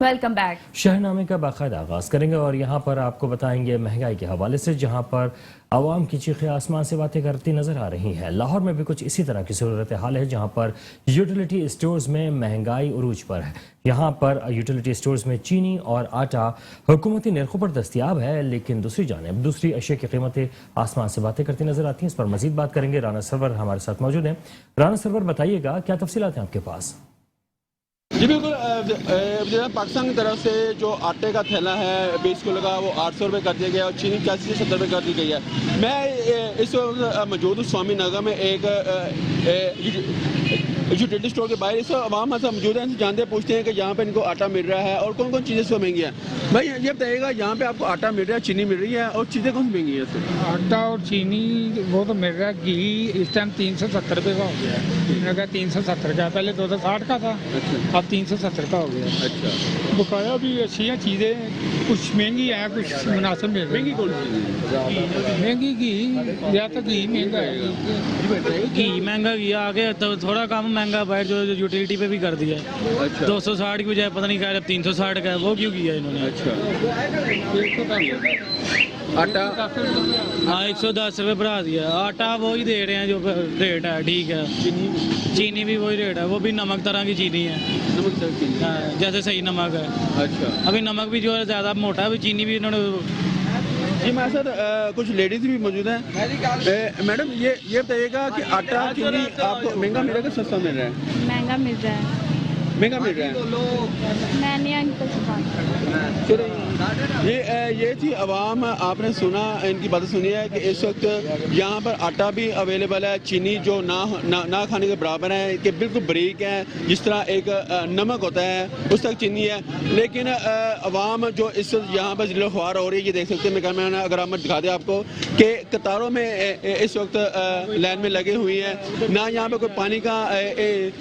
Welcome back. शहरनामे का बाकायदा आगाज करेंगे और यहाँ पर आपको बताएंगे महंगाई के हवाले से, जहाँ पर आवाम की चीखें आसमान से बातें करती नजर आ रही हैं। लाहौर में भी कुछ इसी तरह की सूरत हाल है, जहाँ पर यूटिलिटी स्टोर्स में महंगाई उरूज पर है। यहाँ पर यूटिलिटी स्टोर्स में चीनी और आटा हुकूमती निर्खों पर दस्तियाब है, लेकिन दूसरी जानिब दूसरी अशिया की कीमतें आसमान से बातें करती नजर आती हैं। इस पर मजीद बात करेंगे। राना सरवर हमारे साथ मौजूद हैं। राना सरवर, बताइएगा क्या तफसीलात हैं आपके पास? जी बिल्कुल, पाकिस्तान की तरफ से जो आटे का थैला है 20 किलो का वो 800 रुपये कर दिया गया और चीनी 80 से 70 रुपये कर दी गई है। मैं इस वक्त मौजूद हूँ स्वामी नगर में एक यूटिलिटी स्टोर के बाहर। इस आवाम से मौजूद हैं, जानते पूछते हैं कि यहाँ पे इनको आटा मिल रहा है और कौन कौन चीज़ें इसको महंगी हैं। भाई ये बताइएगा, यहाँ पे आपको आटा मिल रहा है, चीनी मिल रही है और चीज़ें कौन सी महंगी है? आटा और चीनी वो तो मिल रहा है। घी इस टाइम 370 रुपये का हो गया है। मेरा क्या 370 का, पहले 260 का था। अच्छा, अब 370 का हो गया। अच्छा। बकाया भी अच्छी हैं चीज़ें, कुछ महंगी हैं कुछ मुनासिब मिल रही। महंगी कौन सी? महंगी घी या तो घी महंगा है। घी महंगा घी आ गया तो थोड़ा कम महंगा बाहर जो यूटिलिटी पे भी कर दिया है। अच्छा। 260 की बजाय पता नहीं क्या 360 का है, वो क्यों किया इन्होंने? अच्छा। आटा हाँ 110 रुपये बढ़ा दिया। आटा वही दे रहे हैं जो रेट है, ठीक है। चीनी भी वही रेट है, वो भी नमक तरह की चीनी है। नमक तरह की? हाँ, जैसे सही नमक है। अच्छा। अभी नमक भी जो है ज़्यादा मोटा है, अभी चीनी भी इन्होंने। जी हमारे साथ कुछ लेडीज भी मौजूद हैं। मैडम ये बताइएगा कि आटा चीनी आपको महंगा मिल रहा है कि सस्ता मिल रहा है? महंगा मिल रहा है। महंगा मिल रहा है। मैंने अंकल से बात की। ये थी आवाम, आपने सुना, इनकी बातें सुनी है कि इस वक्त यहाँ पर आटा भी अवेलेबल है, चीनी जो ना खाने के बराबर है, कि बिल्कुल बारीक है, जिस तरह एक नमक होता है उस तक चीनी है। लेकिन आवाम जो इस यहाँ पर जिले ख्वार हो रही है, ये देख सकते हैं। मैं कैमरा अगर आप दिखा दें आपको कि कतारों में इस वक्त लाइन में लगे हुई हैं, ना यहाँ पर कोई पानी का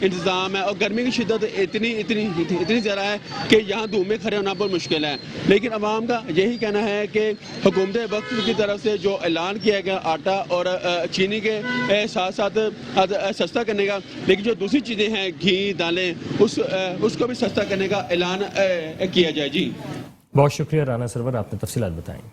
इंतज़ाम है और गर्मी की शिद्दत इतनी ज़्यादा है कि यहाँ धूप में खड़े होना बहुत मुश्किल है। लेकिन अवाम का यही कहना है कि हुकूमत वक्त की तरफ से जो ऐलान किया गया आटा और चीनी के साथ साथ सस्ता करने का, लेकिन जो दूसरी चीज़ें हैं घी दालें उसको भी सस्ता करने का ऐलान किया जाए। जी बहुत शुक्रिया राना सरवर, आपने तफसीलात बताई।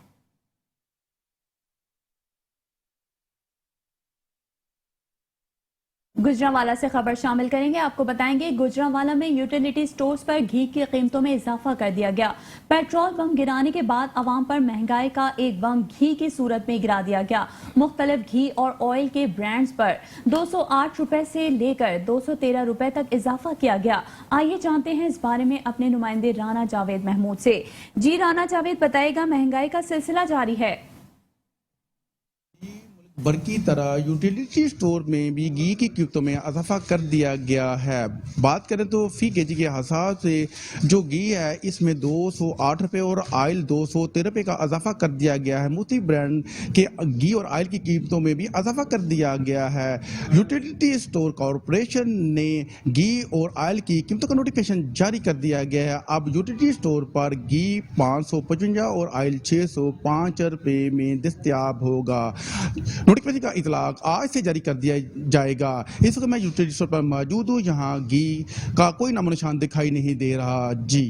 गुजरांवाला से खबर शामिल करेंगे। आपको बताएंगे गुजरांवाला में यूटिलिटी स्टोर्स पर घी की कीमतों में इजाफा कर दिया गया। पेट्रोल बम गिराने के बाद आवाम पर महंगाई का एक बम घी की सूरत में गिरा दिया गया। मुख्तलिफ घी और ऑयल के ब्रांड्स पर 208 रुपए से लेकर 213 रुपए तक इजाफा किया गया। आइए जानते हैं इस बारे में अपने नुमाइंदे राना जावेद महमूद से। जी राना जावेद, बताएगा महंगाई का सिलसिला जारी है। भर की तरह यूटिलिटी स्टोर में भी घी की कीमतों में इजाफा कर दिया गया है। बात करें तो फी केजी के हिसाब से जो घी है इसमें 208 रुपये और ऑयल 213 रुपये का इजाफा कर दिया गया है। मुख्तलिफ ब्रांड के घी और ऑयल की कीमतों में भी इजाफा कर दिया गया है। यूटिलिटी स्टोर कॉरपोरेशन ने घी और ऑयल की कीमतों का नोटिफिकेशन जारी कर दिया गया है। अब यूटिलिटी स्टोर पर घी 555 और ऑयल 605 रुपये में दस्तयाब होगा। नोटिफिकेशन का इतलाक आज से जारी कर दिया जाएगा। इस वक्त मैं यूटिलिटी स्टोर पर मौजूद हूँ, यहाँ घी का कोई नामो निशान दिखाई नहीं दे रहा। जी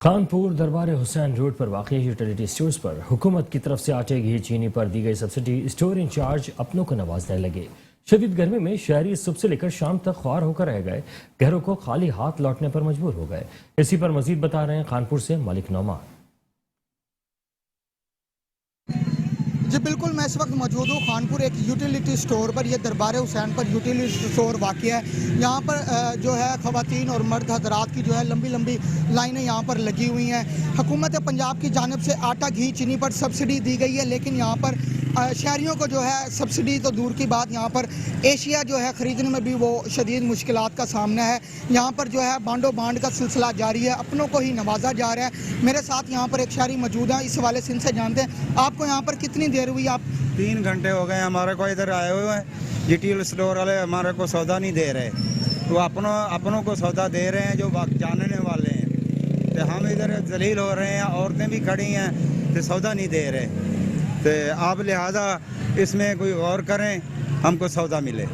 कानपुर दरबार हुसैन रोड पर वाक़ई यूटिलिटी स्टोर्स पर हुकूमत की तरफ से आटे घी चीनी पर दी गई सब्सिडी स्टोर इंचार्ज अपनों को नवाजने लगे। शदीद गर्मी में शहरी सुबह से लेकर शाम तक ख्वार होकर रह गए, घरों को खाली हाथ लौटने पर मजबूर हो गए। इसी पर मजीद बता रहे हैं कानपुर से मलिक नौमान। जी बिल्कुल, मैं इस वक्त मौजूद हूँ कानपुर एक यूटिलिटी स्टोर पर। यह दरबार हुसैन पर यूटिलिटी स्टोर वाक़ है। यहाँ पर जो है ख़वातीन और मर्द हज़रात की जो है लंबी लंबी लाइनें यहाँ पर लगी हुई हैं। हुकूमत पंजाब की जानिब से आटा घी चीनी पर सब्सिडी दी गई है, लेकिन यहाँ पर शहरियों को जो है सब्सिडी तो दूर की बात, यहाँ पर एशिया जो है ख़रीदने में भी वो शदीद मुश्किलात का सामना है। यहाँ पर जो है बांडो बांड का सिलसिला जारी है, अपनों को ही नवाजा जा रहा है। मेरे साथ यहाँ पर एक शहरी मौजूद है, इस हवाले से इनसे जानते हैं आपको यहाँ पर कितनी देर हुई? आप 3 घंटे हो गए हमारे को इधर आए हुए हैं। यूटिलिटी स्टोर वाले हमारे को सौदा नहीं दे रहे, तो अपनों को सौदा दे रहे हैं जो जानने वाले हैं। तो हम इधर जलील हो रहे हैं, औरतें भी खड़ी हैं तो सौदा नहीं दे रहे। तो आप लिहाजा इसमें कोई गौर करें, हमको सौदा मिले।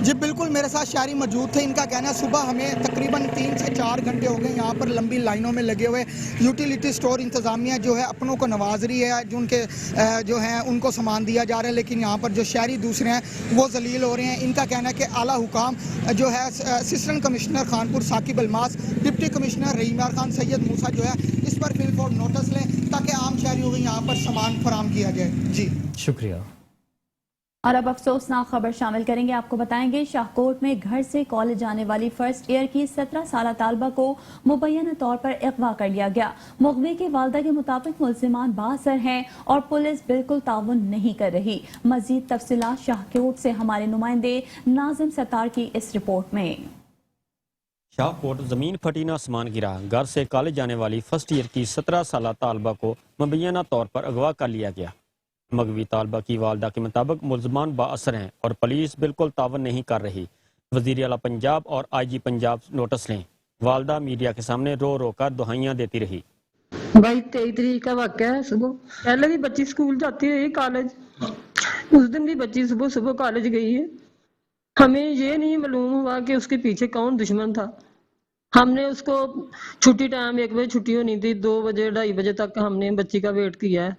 जी बिल्कुल, मेरे साथ शहरी मौजूद थे। इनका कहना है सुबह हमें तकरीबन 3 से 4 घंटे हो गए यहाँ पर लंबी लाइनों में लगे हुए। यूटिलिटी स्टोर इंतज़ामिया जो है अपनों को नवाज रही है, जो उनके जो हैं उनको सामान दिया जा रहा है, लेकिन यहाँ पर जो शहरी दूसरे हैं वो जलील हो रहे हैं। इनका कहना है कि आला हुकाम जो है assistant commissioner Khanpur Saqib Almas, deputy commissioner Rahimyar Khan Syed Musa जो है इस पर फिल फॉर नोटिस लें ताकि आम शहरियों को यहाँ पर सामान फराहम किया जाए। जी शुक्रिया। और अब अफसोसनाक खबर शामिल करेंगे। आपको बताएंगे शाहकोट में घर से कॉलेज जाने वाली फर्स्ट ईयर की 17 साला तालबा को मुबैना तौर पर अगवा कर लिया गया। मुगवी की वालदा के मुताबिक मुल्जिमान बाअसर हैं और पुलिस बिल्कुल ताउन नहीं कर रही। मजीद तफसीलात शाहकोट से हमारे नुमाइंदे नाजिम सत्तार की इस रिपोर्ट में। शाहकोट जमीन फटी ना आसमान गिरा, घर से कॉलेज जाने वाली फर्स्ट ईयर की 17 साला तालबा को मुबैना तौर पर अगवा कर लिया गया। मगवी तालबा की वालदा के मुताबिक मुल्ज़मान बाअसर हैं और पुलिस बिल्कुल तावन नहीं कर रही। वज़ीर आला पंजाब और IG पंजाब नोटिस लें। वालदा मीडिया के सामने रो रो कर दुहाइयाँ देती रही। भाई 23 तारीख का वाक़या है। सुबह पहले भी बच्ची स्कूल जाती है कॉलेज, उस दिन भी बच्ची सुबह सुबह कॉलेज गई है। हमें ये नहीं मालूम हुआ कि उसके पीछे कौन दुश्मन था। हमने उसको छुट्टी टाइम 1 बजे छुट्टी होनी थी, 2 बजे 2:30 बजे तक हमने बच्ची का वेट किया है।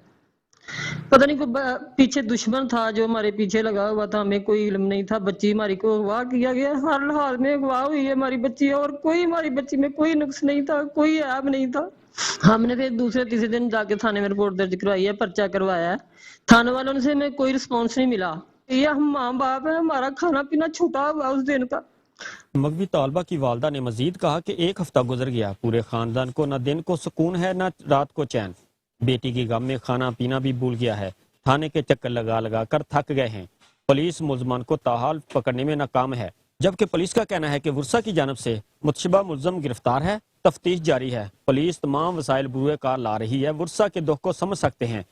पता नहीं कोई पीछे दुश्मन था जो हमारे पीछे लगा हुआ था, हमें कोई इल्म नहीं था। बच्ची हमारी को अगवा किया गया, हर हाल में अगवा हुई है हमारी बच्ची, और कोई हमारी बच्ची में कोई नुक्स नहीं था, कोई ऐब नहीं था। हमने फिर दूसरे तीसरे दिन जाके थाने में रिपोर्ट दर्ज करवाई है, पर्चा करवाया है। थाने वालों से हमें कोई रिस्पॉन्स नहीं मिला। ये हम माँ बाप है, हमारा खाना पीना छूटा हुआ उस दिन का। मगवी तालबा की वालदा ने मजीद कहा कि 1 हफ्ता गुजर गया, पूरे खानदान को न दिन को सुकून है न रात को चैन। बेटी की गम में खाना पीना भी भूल गया है। थाने के चक्कर लगा लगा कर थक गए हैं। पुलिस मुल्ज़मान को ताहाल पकड़ने में नाकाम है, जबकि पुलिस का कहना है कि वर्षा की जानब से मुतशबा मुल्ज़म गिरफ्तार है। तफ्तीश जारी है। पुलिस तमाम वसाइल बुरुए कार ला रही है। वर्षा के दुख को समझ सकते हैं।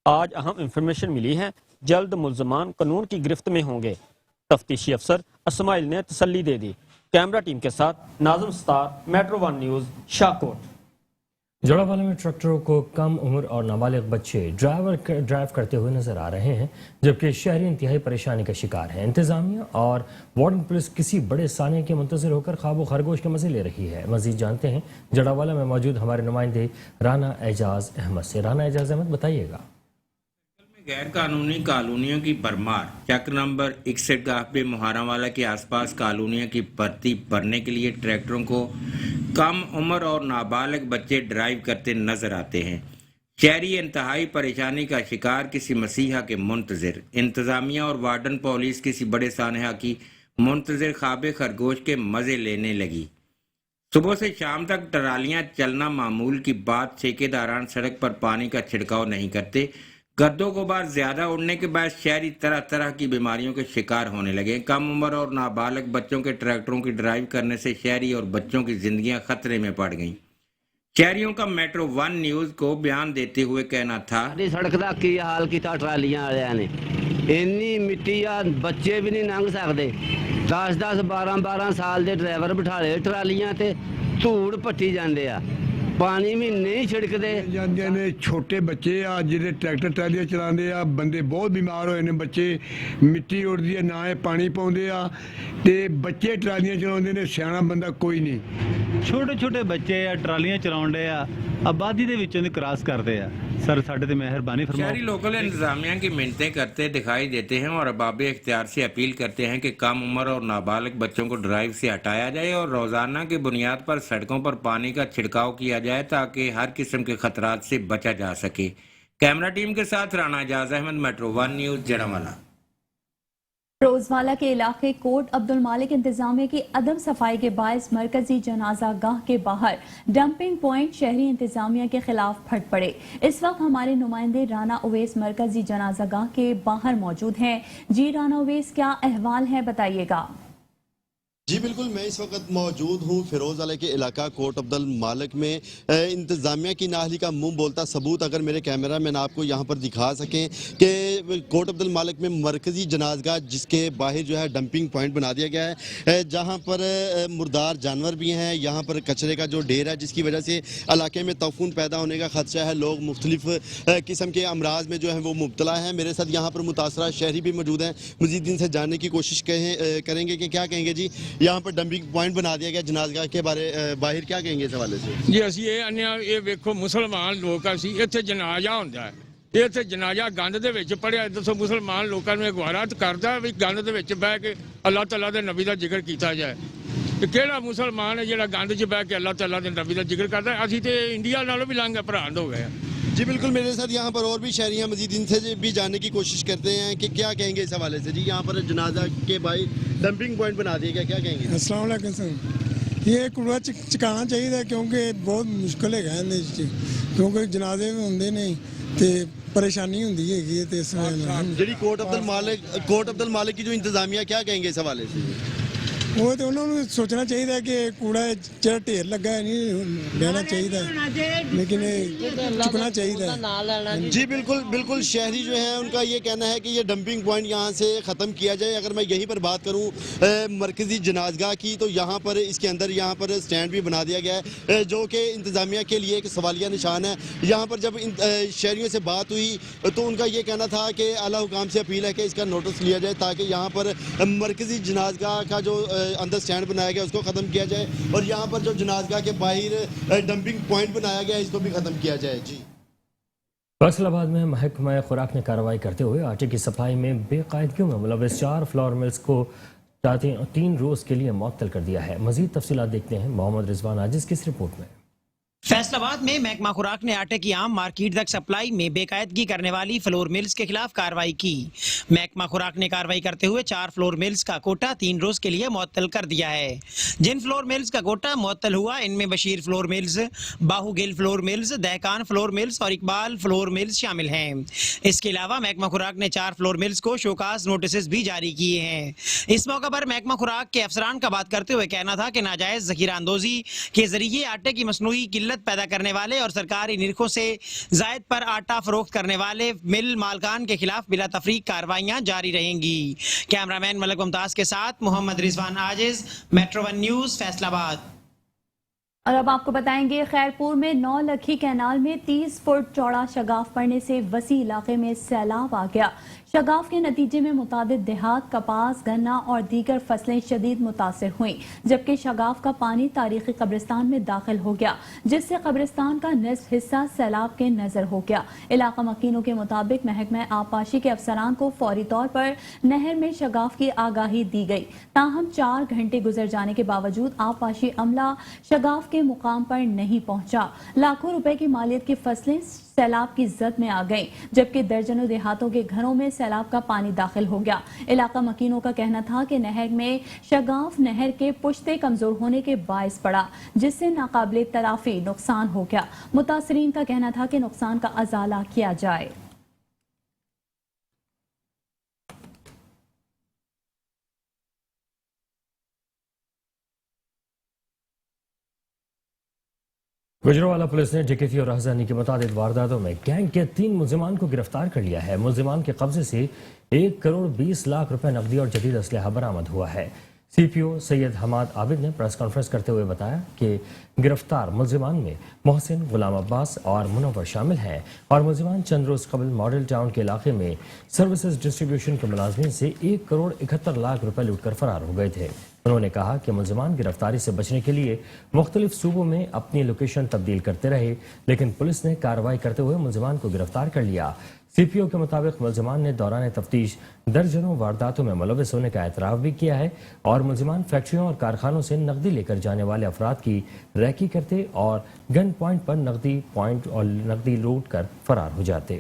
आज अहम इंफॉर्मेशन मिली है, जल्द मुल्ज़मान कानून की गिरफ्त में होंगे। तफ्तीशी अफसर अस्माइल ने तसल्ली दे दी। कैमरा टीम के साथ Nazim star, metro 1 news, Shahkot. Jorawala में ट्रैक्टरों को कम उम्र और नाबालिग बच्चे ड्राइव करते हुए नजर आ रहे हैं, जबकि शहरी इंतहाई परेशानी का शिकार है। इंतजामिया और वार्डन पुलिस किसी बड़े साने के मुंतज़िर होकर ख्वाब खरगोश के मजे ले रही है। मजीद जानते हैं जोड़ावाला में मौजूद हमारे नुमाइंदे राना एजाज अहमद से। राना एजाज अहमद, बताइएगा। गैर कानूनी कॉलोनियों की भरमार। चक नंबर 61 गाहबे मुहारावाला के आसपास कॉलोनियों की भर्ती भरने के लिए ट्रैक्टरों को कम उम्र और नाबालिग बच्चे ड्राइव करते नजर आते हैं। शहरी इंतहाई परेशानी का शिकार किसी मसीहा के मुंतजिर। इंतजामिया और वार्डन पुलिस किसी बड़े सानहा की मुंतजिर ख्वाब खरगोश के मजे लेने लगी। सुबह से शाम तक ट्रालियां चलना मामूल की बात। ठेकेदारान सड़क पर पानी का छिड़काव नहीं करते। गद्दों को बार ज्यादा उड़ने के बाद शहरी तरह तरह की बीमारियों के शिकार होने लगे। कम उम्र और नाबालिग बच्चों के ट्रैक्टरों की ड्राइव करने से शहरी और बच्चों की जिंदगियां खतरे में पड़ गईं। शहरियों का मेट्रो 1 न्यूज को बयान देते हुए कहना था, सड़क का की हाल किया ट्रालियां वालियां ने, इन्नी मिट्टी आ बच्चे भी नहीं लंघ सकते। 10-10 12-12 साल के ड्राइवर बिठाले ट्रालियां ते धूड़ पट्टी जाते आ, पानी भी नहीं छिड़कते ਜਾਂਦੇ ਨੇ। ਛੋਟੇ ਬੱਚੇ ਆ ਜਿਹੜੇ ਟਰੈਕਟਰ ਟਰਾਲੀਆਂ ਚਲਾਉਂਦੇ ਆ, ਬੰਦੇ ਬਹੁਤ ਬਿਮਾਰ ਹੋਏ ਨੇ। ਬੱਚੇ ਮਿੱਟੀ ਉੜਦੀ ਹੈ, ਨਾ ਇਹ ਪਾਣੀ ਪਾਉਂਦੇ ਆ, ਤੇ ਬੱਚੇ ਟਰਾਲੀਆਂ ਚਲਾਉਂਦੇ ਨੇ, ਸਿਆਣਾ ਬੰਦਾ ਕੋਈ ਨਹੀਂ। ਛੋਟੇ ਛੋਟੇ ਬੱਚੇ ਆ ਟਰਾਲੀਆਂ ਚਲਾਉਂਦੇ ਆ, आबादी ਦੇ ਵਿੱਚੋਂ ਦੀ ਕ੍ਰਾਸ ਕਰਦੇ ਆ। सर साढ़े ते मेहरबानी फरमाओ। शहरी लोकल इंतजामिया की मिन्नतें करते दिखाई देते हैं और अरबाब इख्तियार से अपील करते हैं कि कम उम्र और नाबालिग बच्चों को ड्राइव से हटाया जाए और रोजाना की बुनियाद पर सड़कों पर पानी का छिड़काव किया जाए ताकि हर किस्म के खतरात से बचा जा सके। कैमरा टीम के साथ राना एजाज अहमद, मेट्रो 1 न्यूज, जड़ावाला। रोजवाला के इलाके कोट अब्दुल मालिक इंतजामिया की अदम सफाई के बायस मरकजी जनाजा गाह के बाहर डंपिंग पॉइंट शहरी इंतजामिया के खिलाफ फट पड़े। इस वक्त हमारे नुमाइंदे राना उवैस मरकजी जनाजा गाह के बाहर मौजूद हैं। जी राना उवैस, क्या अहवाल है, बताइएगा। جی بالکل، میں اس وقت موجود ہوں فیروز علیہ کے علاقہ کوٹ عبد المالک میں۔ انتظامیہ کی نااہلی کا منہ بولتا ثبوت اگر میرے کیمرہ مین آپ کو یہاں پر دکھا سکیں کہ کوٹ عبد المالک میں مرکزی جنازگاہ جس کے باہر جو ہے ڈمپنگ پوائنٹ بنا دیا گیا ہے، جہاں پر مردار جانور بھی ہیں، یہاں پر کچرے کا جو ڈھیر ہے جس کی وجہ سے علاقے میں تعفن پیدا ہونے کا خدشہ ہے، لوگ مختلف قسم کے امراض میں جو ہیں وہ مبتلا ہیں۔ میرے ساتھ یہاں پر متاثرہ شہری بھی موجود ہیں، مزید ان سے جاننے کی کوشش کریں گے کہ کیا کہیں گے۔ جی یہاں پر ڈمپنگ پوائنٹ بنا دیا گیا جنازگاہ کے باہر، کیا کہیں گے اس حوالے سے؟ جی اسی یہ ویکھو مسلمان لوگ اسی ਇੱਥੇ ਜਨਾਜ਼ਾ ਹੁੰਦਾ ਹੈ, ਇਹ ਇੱਥੇ ਜਨਾਜ਼ਾ ਗੰਦ ਦੇ ਵਿੱਚ ਪੜਿਆ। ਦੱਸੋ ਮੁਸਲਮਾਨ ਲੋਕਾਂ ਨੂੰ ਅਗਵਾਰਾ ਕਰਦਾ ਵੀ ਗੰਦ ਦੇ ਵਿੱਚ ਬਹਿ ਕੇ ਅੱਲਾਹ ਤਾਲਾ ਦੇ ਨਬੀ ਦਾ ਜ਼ਿਕਰ ਕੀਤਾ ਜਾਏ। ਤੇ ਕਿਹੜਾ ਮੁਸਲਮਾਨ ਹੈ ਜਿਹੜਾ ਗੰਦ 'ਚ ਬਹਿ ਕੇ ਅੱਲਾਹ ਤਾਲਾ ਦੇ ਨਬੀ ਦਾ ਜ਼ਿਕਰ ਕਰਦਾ? ਅਸੀਂ ਤੇ ਇੰਡੀਆ ਨਾਲੋਂ ਵੀ ਲੰਘ ਭਰਾਂਦ ਹੋ ਗਏ। جی بالکل، میرے ساتھ یہاں پر اور بھی شہری ہیں، مزید ان سے بھی جاننے کی کوشش کرتے ہیں کہ کیا کہیں گے اس حوالے سے۔ جی یہاں پر جنازہ کے باہر ڈمپنگ پوائنٹ بنا دیا گیا، کیا کہیں گے؟ السلام علیکم سر، یہ کوڑا چکانا چاہیے کیونکہ بہت مشکل ہے کیونکہ جنازے بھی ہوندے نہیں تے پریشانی ہوندی ہے تے اس جڑی کوٹ عبد المالک کی جو انتظامیہ، کیا کہیں گے اس حوالے سے؟ وہ تو انہوں نے سوچنا چاہیے کہ کوڑا چڑا ڈھیر لگا ہے نہیں لینا چاہیے، لیکن چکنا چاہیے۔ جی بالکل، شہری جو ہیں ان کا یہ کہنا ہے کہ یہ ڈمپنگ پوائنٹ یہاں سے ختم کیا جائے۔ اگر میں یہیں پر بات کروں مرکزی جنازگاہ کی، تو یہاں پر اس کے اندر یہاں پر سٹینڈ بھی بنا دیا گیا ہے جو کہ انتظامیہ کے لیے ایک سوالیہ نشان ہے۔ یہاں پر جب شہریوں سے بات ہوئی تو ان کا یہ کہنا تھا کہ اعلیٰ حکام سے اپیل ہے کہ اس کا نوٹس لیا جائے تاکہ یہاں پر مرکزی جنازگاہ کا جو اندر سٹینڈ بنایا گیا اس کو ختم کیا جائے، اور یہاں پر جو جنازگاہ کے باہر ڈمپنگ پوائنٹ بنایا گیا اس کو بھی ختم کیا جائے۔ جی فیصل آباد میں محکمہ خوراک نے کارروائی کرتے ہوئے آٹے کی سپلائی میں بے قاعدگیوں میں ملوث 4 فلور ملز کو 3 روز کے لیے معطل کر دیا ہے۔ مزید تفصیلات دیکھتے ہیں محمد رضوان عاجز کی اس رپورٹ میں۔ فیصل آباد میں محکمہ خوراک نے آٹے کی عام مارکیٹ تک سپلائی میں بے قاعدگی کرنے والی فلور ملز کے خلاف کارروائی کی۔ محکمہ خوراک نے کارروائی کرتے ہوئے 4 فلور ملز کا کوٹا 3 روز کے لیے معطل کر دیا ہے۔ جن فلور ملز کا کوٹا معطل ہوا ان میں بشیر فلور ملز، باہو گل فلور ملز، دہکان فلور ملز اور اقبال فلور ملز شامل ہیں۔ اس کے علاوہ محکمہ خوراک نے 4 فلور ملز کو شوکاز نوٹسز بھی جاری کیے ہیں۔ اس موقع پر محکمہ خوراک کے افسران کا بات کرتے ہوئے کہنا تھا کہ ناجائز ذخیرہ اندوزی کے ذریعے آٹے کی مصنوعی قلت پیدا کرنے والے اور سرکاری نرخوں سے زائد پر آٹا فروخت کرنے والے مل مالکان کے خلاف بلا تفریق کارروائیاں جاری رہیں گی۔ کیمرامین ملک ممتاز کے ساتھ محمد رضوان عاجز، میٹرو 1 نیوز، فیصل آباد۔ اور اب آپ کو بتائیں گے خیرپور میں 9 لکھی کینال میں 30 فٹ چوڑا شگاف پڑنے سے وسیع علاقے میں سیلاب آ گیا۔ شگاف کے نتیجے میں متعدد دیہات، کپاس، گنا اور دیگر فصلیں شدید متاثر ہوئیں، جبکہ شگاف کا پانی تاریخی قبرستان میں داخل ہو گیا جس سے قبرستان کا نصف حصہ سیلاب کے نظر ہو گیا۔ علاقہ مکینوں کے مطابق محکمہ آبپاشی کے افسران کو فوری طور پر نہر میں شگاف کی آگاہی دی گئی، تاہم 4 گھنٹے گزر جانے کے باوجود آبپاشی عملہ شگاف کے مقام پر نہیں پہنچا۔ لاکھوں روپے کی مالیت کی فصلیں سیلاب کی زد میں آ گئیں، جبکہ درجنوں دیہاتوں کے گھروں میں سیلاب کا پانی داخل ہو گیا۔ علاقہ مکینوں کا کہنا تھا کہ نہر میں شگاف نہر کے پشتے کمزور ہونے کے باعث پڑا، جس سے ناقابل تلافی نقصان ہو گیا۔ متاثرین کا کہنا تھا کہ نقصان کا ازالہ کیا جائے۔ گجرانوالہ پولیس نے ڈکیتی اور راہزنی کی متعدد وارداتوں میں گینگ کے 3 ملزمان کو گرفتار کر لیا ہے۔ ملزمان کے قبضے سے 1 کروڑ 20 لاکھ روپے نقدی اور جدید اسلحہ برآمد ہوا ہے۔ سی پی او سید حماد عابد نے پریس کانفرنس کرتے ہوئے بتایا کہ گرفتار ملزمان میں محسن، غلام عباس اور منور شامل ہیں، اور ملزمان چند روز قبل ماڈل ٹاؤن کے علاقے میں سروسز ڈسٹریبیوشن کے ملازمین سے 1 کروڑ 71 لاکھ روپے لوٹ کر فرار ہو گئے تھے۔ انہوں نے کہا کہ ملزمان گرفتاری سے بچنے کے لیے مختلف صوبوں میں اپنی لوکیشن تبدیل کرتے رہے، لیکن پولیس نے کارروائی کرتے ہوئے ملزمان کو گرفتار کر لیا۔ سی پی او کے مطابق ملزمان نے دوران تفتیش درجنوں وارداتوں میں ملوث ہونے کا اعتراف بھی کیا ہے، اور ملزمان فیکٹریوں اور کارخانوں سے نقدی لے کر جانے والے افراد کی ریکی کرتے اور گن پوائنٹ پر نقدی لوٹ کر فرار ہو جاتے۔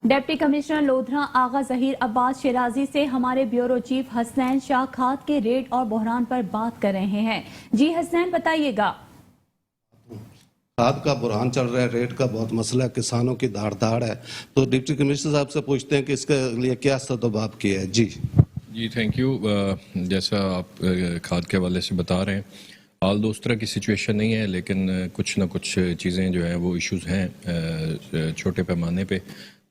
ڈپٹی کمشنر لودھراں آغا ظہیر عباس شیرازی سے ہمارے بیورو چیف حسنین شاہ کھاد کے ریٹ اور بحران پر بات کر رہے ہیں۔ جی حسنین، بتائیے گا۔ खाद का बुरहान चल रहा है, रेट का बहुत मसला है, किसानों की धाड़ है। तो डिप्टी कमिश्नर साहब से पूछते हैं कि इसके लिए क्या सदुभाव किया है। जी थैंक यू। जैसा आप खाद के हवाले से बता रहे हैं, हाल दो उस तरह की सिचुएशन नहीं है, लेकिन कुछ ना कुछ चीज़ें जो हैं वो इश्यूज़ हैं छोटे पैमाने पे।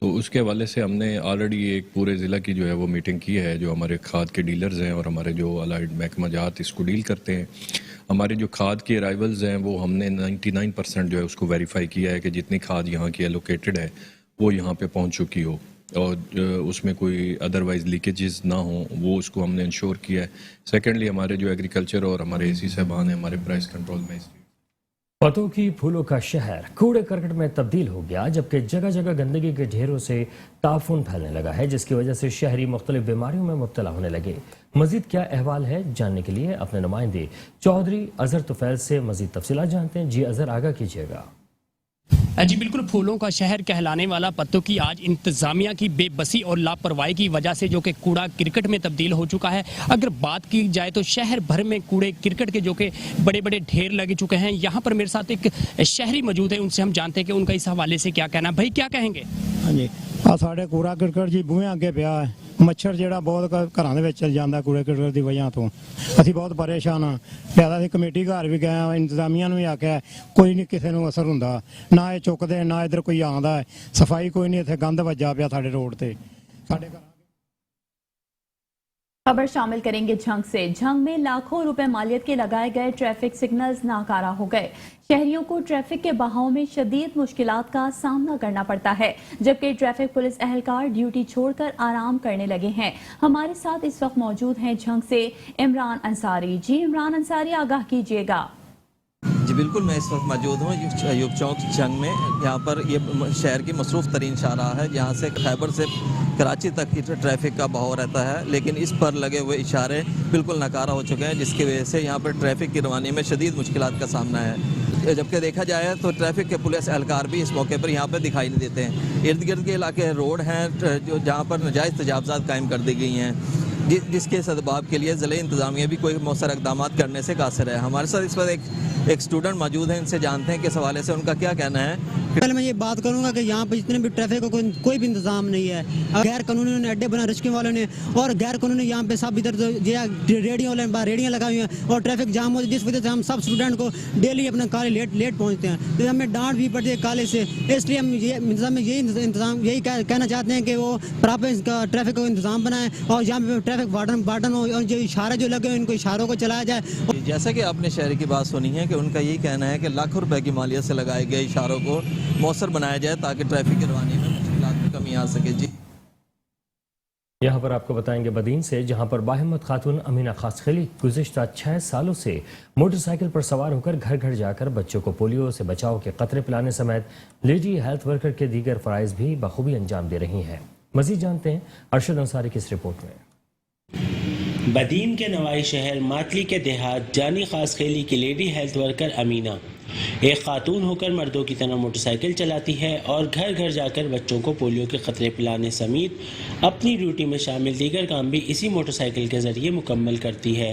तो उसके हवाले से हमने ऑलरेडी एक पूरे ज़िला की जो है वो मीटिंग की है, जो हमारे खाद के डीलर्स हैं और हमारे जो अलाइड महकमा जात इसको डील करते हैं। हमारे जो खाद के अराइवल्स हैं वो हमने 99% जो है उसको वेरीफाई किया है कि जितनी खाद यहाँ की एलोकेटेड है वो यहाँ पे पहुँच चुकी हो और उसमें कोई अदरवाइज लीकेजेस ना हो, वो उसको हमने इंश्योर किया है। सेकेंडली हमारे जो एग्रीकल्चर और हमारे एसी साहबान हैं हमारे प्राइस कंट्रोल में पतों की फूलों का शहर कूड़े करकट में तब्दील हो गया, जबकि जगह जगह गंदगी के ढेरों से ताफून फैलने लगा है, जिसकी वजह से शहरी मुख्तलिफ बीमारियों में मुब्तला होने लगे। मजीद क्या अहवाल है, जानने के लिए अपने नुमाइंदे चौधरी अजहर तुफैल से मजीद तफसीलात जानते हैं। जी अजहर, आगाह कीजिएगा। जी बिल्कुल, फूलों का शहर कहलाने वाला पत्तों की आज इंतजामिया की बेबसी और लापरवाही की वजह से जो कि कूड़ा क्रिकेट में तब्दील हो चुका है। अगर बात की जाए तो शहर भर में कूड़े क्रिकेट के जो कि बड़े बड़े ढेर लगे चुके हैं। यहाँ पर मेरे साथ एक शहरी मौजूद है, उनसे हम जानते हैं कि उनका इस हवाले से क्या कहना। भाई क्या कहेंगे? हाँ जी, आ साढ़े कूड़ा क्रिकेट जी बूहे अगे पिया है, मच्छर ਜਿਹੜਾ ਬਹੁਤ ਘਰਾਂ ਦੇ ਵਿੱਚ ਚਲ ਜਾਂਦਾ ਕੂੜੇ ਕਟਰ ਦੀ ਵਜ੍ਹਾ ਤੋਂ। ਅਸੀਂ ਬਹੁਤ ਪਰੇਸ਼ਾਨ ਹਾਂ। ਜ਼ਿਆਦਾ ਅਸੀਂ ਕਮੇਟੀ ਘਰ ਵੀ ਗਏ ਆ, ਇੰਤਜ਼ਾਮੀਆਂ ਨੂੰ ਵੀ ਆਖਿਆ, ਕੋਈ ਨਹੀਂ ਕਿਸੇ ਨੂੰ ਅਸਰ ਹੁੰਦਾ, ਨਾ ਇਹ ਚੁੱਕਦੇ ਨਾ ਇੱਧਰ ਕੋਈ ਆਉਂਦਾ ਹੈ, ਸਫਾਈ ਕੋਈ ਨਹੀਂ, ਇੱਥੇ ਗੰਦ ਵੱਜਾ ਪਿਆ ਸਾਡੇ ਰੋਡ ਤੇ। ਸਾਡੇ ਘਰ खबर शामिल करेंगे झंग से। झंग में लाखों रुपए मालियत के लगाए गए ट्रैफिक सिग्नल्स नाकारा हो गए। शहरियों को ट्रैफिक के बहाव में शदीद मुश्किलात का सामना करना पड़ता है, जबकि ट्रैफिक पुलिस एहलकार ड्यूटी छोड़कर आराम करने लगे हैं। हमारे साथ इस वक्त मौजूद हैं झंग से इमरान अंसारी। जी इमरान अंसारी, आगाह कीजिएगा। जी बिल्कुल, मैं इस वक्त मौजूद हूँ अयूब चौक जंग में। यहाँ पर ये शहर की मसरूफ़ तरीन शाहराह है, यहाँ से खैबर से कराची तक की ट्रैफिक का बहाव रहता है, लेकिन इस पर लगे हुए इशारे बिल्कुल नाकारा हो चुके हैं, जिसकी वजह से यहाँ पर ट्रैफिक की रवानी में शदीद मुश्किलात का सामना है। जबकि देखा जाए तो ट्रैफिक के पुलिस एहलकार भी इस मौके पर यहाँ पर दिखाई नहीं देते हैं। इर्द गिर्द के इलाके रोड हैं जो जहाँ पर नाजायज़ तजावज़ात कायम कर दी गई हैं, जिसके सदबाब के लिए ज़िले इंतज़ामिया भी कोई मौसर इक़दाम करने से कासिर है। हमारे साथ इस पर एक स्टूडेंट मौजूद हैं, इनसे जानते हैं कि इस हवाले से उनका क्या कहना है। पहले मैं ये बात करूंगा कि यहाँ पर जितने भी ट्रैफिक का कोई भी इंतजाम नहीं है। गैर कानूनी अड्डे बना रिश्के वालों ने, और गैर कानूनी यहाँ पे सब इधर रेडियाँ लगाई हुई हैं और ट्रैफिक जाम होती है, जिस वजह से हम सब स्टूडेंट को डेली अपना कॉलेज लेट पहुँचते हैं, तो हमें डांट भी पड़ती है कॉलेज से। इसलिए हम यही कहना चाहते हैं कि वो प्रॉपर ट्रैफिक का इंतजाम बनाएं और यहाँ पे ट्रैफिक वार्डन हो और जो इशारे जो लगे उनको इशारों को चलाया जाए। जैसा कि आपने शहरी की बात सुनी है कि उनका यही कहना है कि लाखों रुपए की मालियत से लगाए गए इशारों को मौसर बनाया जाए ताकि ट्रैफिक की रवानी में मुश्किलात में कमी आ सके। जी यहाँ पर आपको बताएंगे बदीन से, जहाँ पर बाहिम्मत खातून अमीना खासखली गुज़िश्ता 6 सालों से मोटरसाइकिल पर सवार होकर घर घर जाकर बच्चों को पोलियो से बचाव के कतरे पिलाने समेत लेडी हेल्थ वर्कर के दीगर फ़राइज़ भी बखूबी अंजाम दे रही हैं। मज़ीद जानते हैं अरशद अंसारी की इस रिपोर्ट में। बदीन के नवाई शहर मातली के देहात जानी खास खेली की लेडी हेल्थ वर्कर अमीना एक खातून होकर मर्दों की तरह मोटरसाइकिल चलाती है और घर घर जाकर बच्चों को पोलियो के खतरे पिलाने समेत अपनी ड्यूटी में शामिल दीगर काम भी इसी मोटरसाइकिल के ज़रिए मुकम्मल करती है।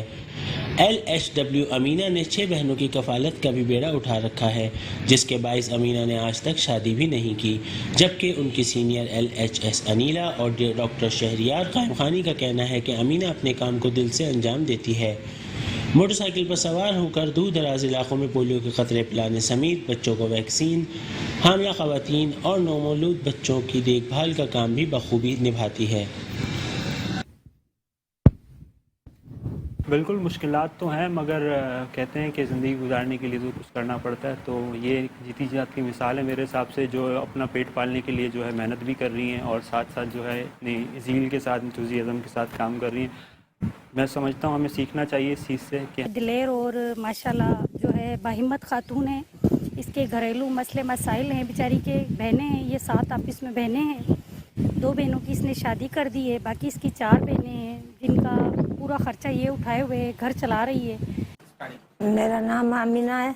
LHW अमीना ने 6 बहनों की कफालत का भी बेड़ा उठा रखा है, जिसके बाइस अमीना ने आज तक शादी भी नहीं की, जबकि उनकी सीनियर LHS अनीला और डॉक्टर शहरियार कायम खानी का कहना है कि अमीना अपने काम को दिल से अंजाम देती है। मोटरसाइकिल पर सवार होकर दूर दराज इलाकों में पोलियो के खतरे पिलाने समेत बच्चों को वैक्सीन, हामिला ख़वातीन और नौमौलूद बच्चों की देखभाल का काम भी बखूबी निभाती है। बिल्कुल मुश्किलात तो हैं, मगर कहते हैं कि ज़िंदगी गुजारने के लिए तो कुछ करना पड़ता है, तो ये जीती जात की मिसाल है मेरे हिसाब से, जो अपना पेट पालने के लिए जो है मेहनत भी कर रही हैं और साथ साथ जो है अपनी ज़ील के साथ इंथुसियाज़म के साथ काम कर रही हैं। मैं समझता हूँ हमें सीखना चाहिए इस चीज़ से कि दिलेर और माशाल्लाह जो है बाहिम्मत खातून है, इसके घरेलू मसले मसाइल हैं, बेचारी के बहनें हैं, ये 7 आपस में बहनें हैं। 2 बहनों की इसने शादी कर दी है, बाकी इसकी 4 बहनें हैं जिनका पूरा ख़र्चा ये उठाए हुए घर चला रही है। मेरा नाम अमीना है,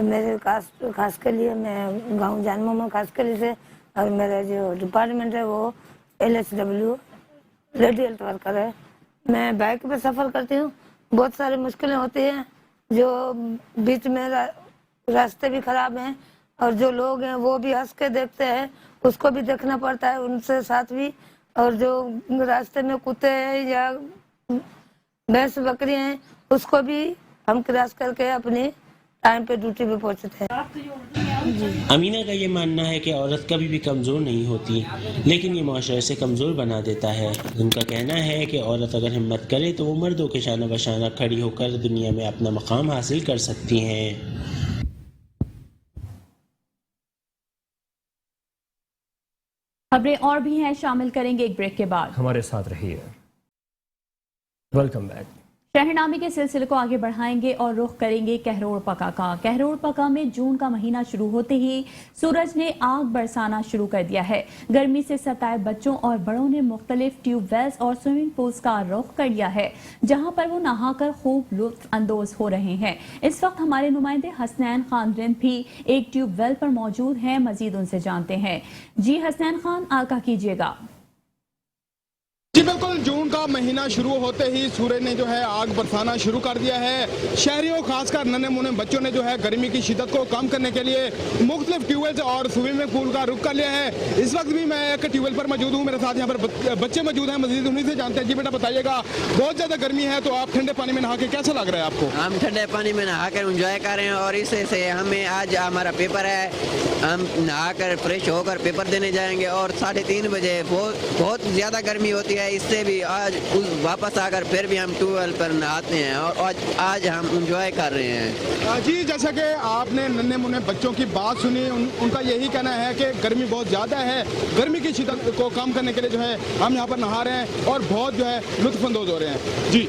मेरे खास के लिए मैं गांव जानमो में खास के लिए से, और मेरा जो डिपार्टमेंट है वो LHW लेडी हेल्थ वर्कर है। मैं बाइक पे सफ़र करती हूँ, बहुत सारी मुश्किलें होती हैं, जो बीच में रास्ते भी खराब हैं और जो लोग हैं वो भी हंस के देखते हैं, उसको भी देखना पड़ता है उनसे साथ भी। और जो रास्ते में कुत्ते हैं या भैंस बकरी हैं उसको भी हम क्रॉस करके अपनी टाइम पे ड्यूटी पे पहुंचते हैं। अमीना का ये मानना है कि औरत कभी भी कमज़ोर नहीं होती, लेकिन ये माशरे से कमज़ोर बना देता है। उनका कहना है कि औरत अगर हिम्मत करे तो वो मर्दों के शाना बशाना खड़ी होकर दुनिया में अपना मकाम हासिल कर सकती हैं। खबरें और भी हैं, शामिल करेंगे एक ब्रेक के बाद। हमारे साथ रहिए। Welcome back. शहरनामे के सिलसिले को आगे बढ़ाएंगे और रुख करेंगे कहरोड़ पका का। कहरोड़ पका में जून का महीना शुरू होते ही सूरज ने आग बरसाना शुरू कर दिया है। गर्मी से सताए बच्चों और बड़ों ने मुख्तलिफ ट्यूबवेल्स और स्विमिंग पूल्स का रुख कर लिया है, जहां पर वो नहाकर खूब लुत्फ अंदोज हो रहे हैं। इस वक्त हमारे नुमाइंदे हसनैन खान रिंद भी एक ट्यूबवेल पर मौजूद हैं, मजीद उनसे जानते हैं। जी हसनैन खान, आगाह कीजिएगा। जी बिल्कुल, जून का महीना शुरू होते ही सूरज ने जो है आग बरसाना शुरू कर दिया है। शहरियों खासकर नन्हे मुन्ने बच्चों ने जो है गर्मी की शिद्दत को कम करने के लिए मुख्तलिफ ट्यूबवेल और स्विमिंग पूल का रुख कर लिया है। इस वक्त भी मैं एक ट्यूबवेल पर मौजूद हूँ, मेरे साथ यहाँ पर बच्चे मौजूद हैं, मजीद उन्हीं से जानते हैं। जी बेटा बताइएगा, बहुत ज़्यादा गर्मी है तो आप ठंडे पानी में नहा के कैसा लग रहा है आपको? हम ठंडे पानी में नहा कर इंजॉय कर रहे हैं और इससे हमें आज हमारा पेपर है, हम नहा कर फ्रेश होकर पेपर देने जाएंगे और 3:30 बजे बहुत ज़्यादा गर्मी होती है, इससे भी आज वापस आकर फिर भी हम ट्यूबवेल पर नहाते हैं और आज हम इंजॉय कर रहे हैं। जी जैसा कि आपने नन्हे मुन्ने बच्चों की बात सुनी, उनका यही कहना है कि गर्मी बहुत ज़्यादा है, गर्मी की शिद्दत को कम करने के लिए जो है हम यहाँ पर नहा रहे हैं और बहुत जो है लुत्फानंदोज हो रहे हैं। जी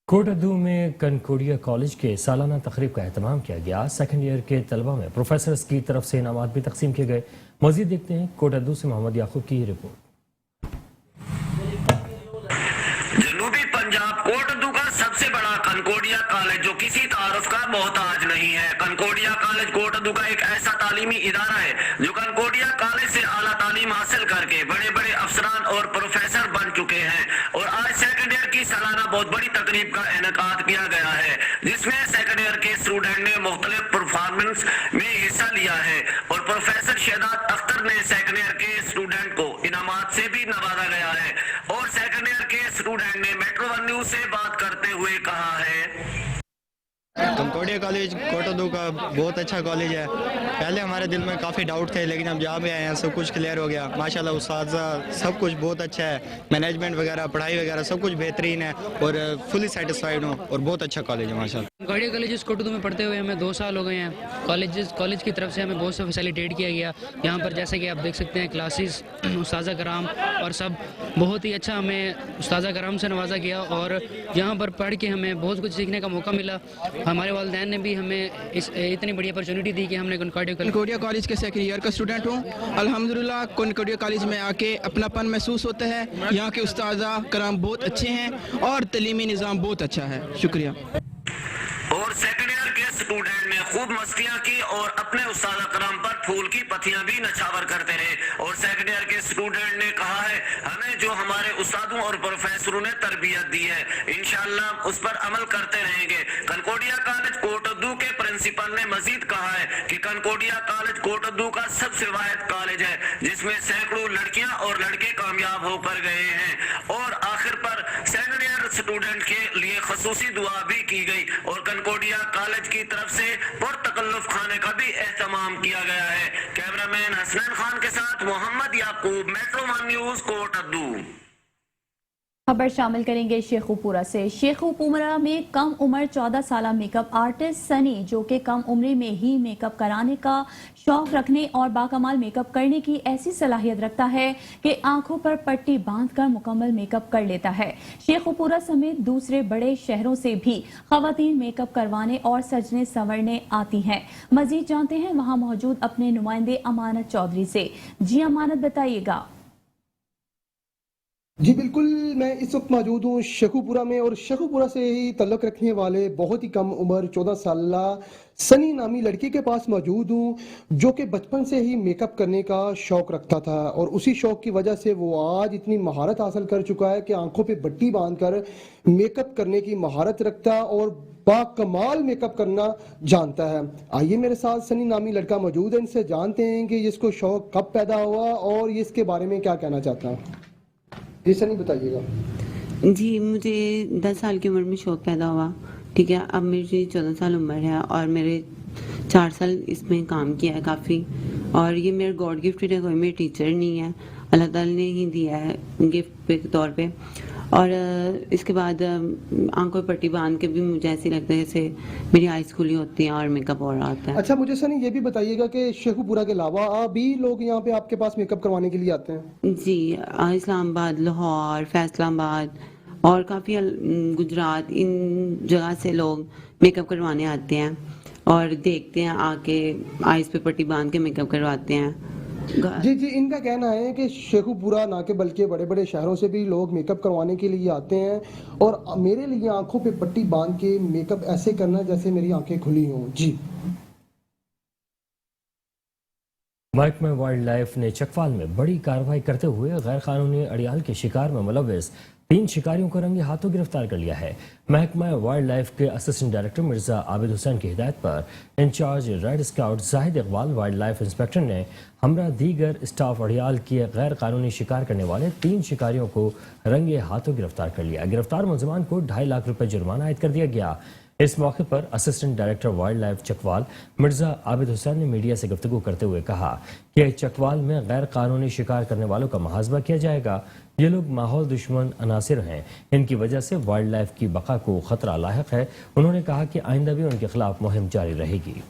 कोटद्दू में कनकोडिया कॉलेज के सालाना तकरीब का एहतमाम किया गया। सेकंड ईयर के तलबा में प्रोफेसर्स की तरफ से इनामात भी तकसीम किए गए। मजीद देखते हैं कोटद्दू से मोहम्मद याकूब की रिपोर्ट। जनूबी पंजाब कोटद्दू का सबसे बड़ा कनकोडिया कॉलेज जो किसी तारुफ का मोहताज नहीं है। कनकोडिया कॉलेज कोटद्दू का एक ऐसा तालीमी इदारा है जो कनकोडिया कॉलेज से आला तालीम हासिल करके बड़े बड़े अफसरान और प्रोफेसर बन चुके हैं। और आज सेकंड ईयर की सालाना बहुत बड़ी तकरीब का इनेकाद किया गया है, जिसमें सेकंड ईयर के स्टूडेंट ने मुख्तलिफ परफॉर्मेंस में हिस्सा लिया है और प्रोफेसर शहदाद अख्तर ने सेकंड ईयर के स्टूडेंट को इनामात से भी नवाजा गया है। और सेकंड ईयर के स्टूडेंट ने मेट्रो वन न्यूज से बात करते हुए कहा है, कनकोडिया कॉलेज कोटद्दू का बहुत अच्छा कॉलेज है। पहले हमारे दिल में काफ़ी डाउट थे, लेकिन अब जहाँ भी आए हैं सब कुछ क्लियर हो गया। माशाल्लाह उस्ताद सब कुछ बहुत अच्छा है, मैनेजमेंट वगैरह पढ़ाई वगैरह सब कुछ बेहतरीन है और फुली सेटिस्फाइड हूँ और बहुत अच्छा कॉलेज है माशाल्लाह। कनकोडिया कॉलेज कोटद्दू में पढ़ते हुए हमें 2 साल हो गए हैं। कॉलेज की तरफ से हमें बहुत सा फैसिलिटेट किया गया। यहाँ पर जैसे कि आप देख सकते हैं क्लासेस, उस्ताद कराम और सब बहुत ही अच्छा हमें उस्ताद कराम से नवाजा गया और यहाँ पर पढ़ के हमें बहुत कुछ सीखने का मौका मिला। हमारे वालिदैन ने भी हमें इतनी बड़ी अपॉर्चुनिटी दी कि हमने कनकोडिया कॉलेज के सेकंड ईयर का स्टूडेंट हूँ। अल्हम्दुलिल्लाह कनकोडिया कॉलेज में आके अपनापन महसूस होता है। यहाँ के उस्ताद कराम बहुत अच्छे हैं और तलीमी निज़ाम बहुत अच्छा है। शुक्रिया। और सेकंड ईयर के स्टूडेंट ने खूब मस्तियां की और अपने उस्ताद कराम पर फूल की पत्तियां भी नछावर करते रहे। और सेकंड ईयर के स्टूडेंट ने कहा है, हमें जो हमारे उस्तादों और प्रोफेसरों ने तरबियत दी है इंशाअल्लाह उस पर अमल करते रहेंगे। कनकोडिया कॉलेज कोटद्दू के प्रिंसिपल ने मजीद कहा है कि कनकोडिया कॉलेज कोटद्दू का सबसे वाहिद कॉलेज है जिसमें सैकड़ों लड़कियां और लड़के कामयाब होकर गए हैं। और आखिर पर सेकंड ईयर स्टूडेंट के लिए खसूसी दुआ भी की गई और कनकोडिया कॉलेज की तरफ से पुरतकल्लुफ खाने का भी एहतमाम किया गया है। कैमरामैन हसनैन खान के साथ मोहम्मद याकूब, मेट्रो वन न्यूज कोटद्दू। खबर शामिल करेंगे शेखुपुरा से। शेखुपुरा में कम उम्र 14 साल मेकअप आर्टिस्ट सनी, जो कि कम उम्र में ही मेकअप कराने का शौक रखने और बाकमाल मेकअप करने की ऐसी सलाहियत रखता है कि आंखों पर पट्टी बांधकर मुकम्मल मेकअप कर लेता है। शेखुपुरा समेत दूसरे बड़े शहरों से भी खवातीन मेकअप करवाने और सजने संवरने आती हैं। मजीद जानते हैं वहां मौजूद अपने नुमाइंदे अमानत चौधरी से। जी अमानत, बताइएगा। جی بالکل، میں اس وقت موجود ہوں شیخو پورہ میں، اور شیخو پورہ سے ہی تعلق رکھنے والے بہت ہی کم عمر 14 سالہ سنی نامی لڑکی کے پاس موجود ہوں، جو کہ بچپن سے ہی میک اپ کرنے کا شوق رکھتا تھا، اور اسی شوق کی وجہ سے وہ آج اتنی مہارت حاصل کر چکا ہے کہ آنکھوں پہ بٹی باندھ کر میک اپ کرنے کی مہارت رکھتا ہے اور با کمال میک اپ کرنا جانتا ہے۔ آئیے میرے ساتھ سنی نامی لڑکا موجود ہے، ان سے جانتے ہیں کہ اس کو شوق کب پیدا ہوا اور یہ اس کے بارے میں کیا کہنا چاہتا ہے۔ یہ سنی بتائیے گا۔ جی مجھے 10 سال کی عمر میں شوق پیدا ہوا، ٹھیک ہے۔ اب میری 14 سال عمر ہے اور میرے 4 سال اس میں کام کیا ہے کافی، اور یہ میرا گاڈ گفٹڈ ہے، کوئی میرے ٹیچر نہیں ہے، اللہ تعالیٰ نے ہی دیا ہے گفٹ کے طور پہ۔ اور اس کے بعد آنکھوں پہ پٹی باندھ کے بھی مجھے ایسے لگتا ہے جیسے میری آئیز کھلی ہوتی ہیں اور میک اپ ہو رہا ہوتا ہے۔ اچھا مجھے سنی یہ بھی بتائیے گا کہ شیخو پورہ کے علاوہ ابھی لوگ یہاں پہ آپ کے پاس میک اپ کروانے کے لیے آتے ہیں؟ جی اسلام آباد، لاہور، فیصل آباد اور کافی گجرات، ان جگہ سے لوگ میک اپ کروانے آتے ہیں اور دیکھتے ہیں، آ کے آئیز پہ پٹی باندھ کے میک اپ کرواتے ہیں۔ جی ان کا کہنا ہے کہ شیخو پورہ نہ کہ بلکہ بڑے بڑے شہروں سے بھی لوگ میک اپ کروانے کے لیے آتے ہیں، اور میرے لیے آنکھوں پہ پٹی باندھ کے میک اپ ایسے کرنا جیسے میری آنکھیں کھلی ہوں۔ جی محکمہ وائلڈ لائف نے چکوال میں بڑی کارروائی کرتے ہوئے غیر قانونی اڑیال کے شکار میں ملوث 3 شکاریوں کو رنگے ہاتھوں گرفتار کر لیا ہے۔ محکمہ وائلڈ لائف کے اسسٹنٹ ڈائریکٹر مرزا عابد حسین کی ہدایت پر انچارج ریڈ اسکاؤٹ زاہد اقبال، وائلڈ لائف انسپیکٹر نے ہمراہ دیگر اسٹاف اڑیال کیے غیر قانونی شکار کرنے والے 3 شکاریوں کو رنگے ہاتھوں گرفتار کر لیا۔ گرفتار ملزمان کو 2.5 لاکھ روپے جرمانہ عائد کر دیا گیا۔ اس موقع پر assistant director wildlife Chakwal Mirza Abid Hussain نے میڈیا سے گفتگو کرتے ہوئے کہا کہ چکوال میں غیر قانونی شکار کرنے والوں کا محاسبہ کیا جائے گا۔ یہ لوگ ماحول دشمن عناصر ہیں، ان کی وجہ سے وائلڈ لائف کی بقا کو خطرہ لاحق ہے۔ انہوں نے کہا کہ آئندہ بھی ان کے خلاف مہم جاری رہے گی۔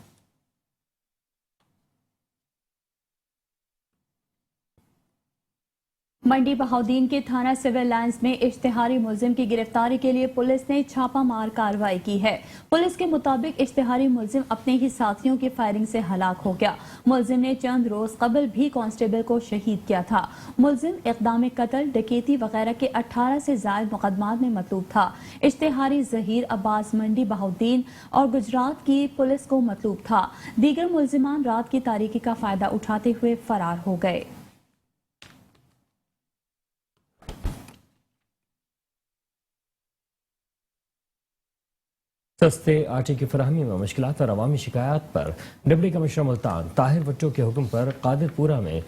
منڈی بہاؤدین کے تھانہ سول لائنز میں اشتہاری ملزم کی گرفتاری کے لیے پولیس نے چھاپہ مار کارروائی کی ہے۔ پولیس کے مطابق اشتہاری ملزم اپنے ہی ساتھیوں کی فائرنگ سے ہلاک ہو گیا۔ ملزم نے چند روز قبل بھی کانسٹیبل کو شہید کیا تھا۔ ملزم اقدام قتل، ڈکیتی وغیرہ کے 18 سے زائد مقدمات میں مطلوب تھا۔ اشتہاری ظہیر عباس منڈی بہاؤدین اور گجرات کی پولیس کو مطلوب تھا۔ دیگر ملزمان رات کی تاریکی کا فائدہ اٹھاتے ہوئے فرار ہو گئے۔ سستے آٹے کی فراہمی میں مشکلات اور عوامی شکایات پر ڈپٹی کمشنر ملتان طاہر وٹو کے حکم پر قادر پورہ میں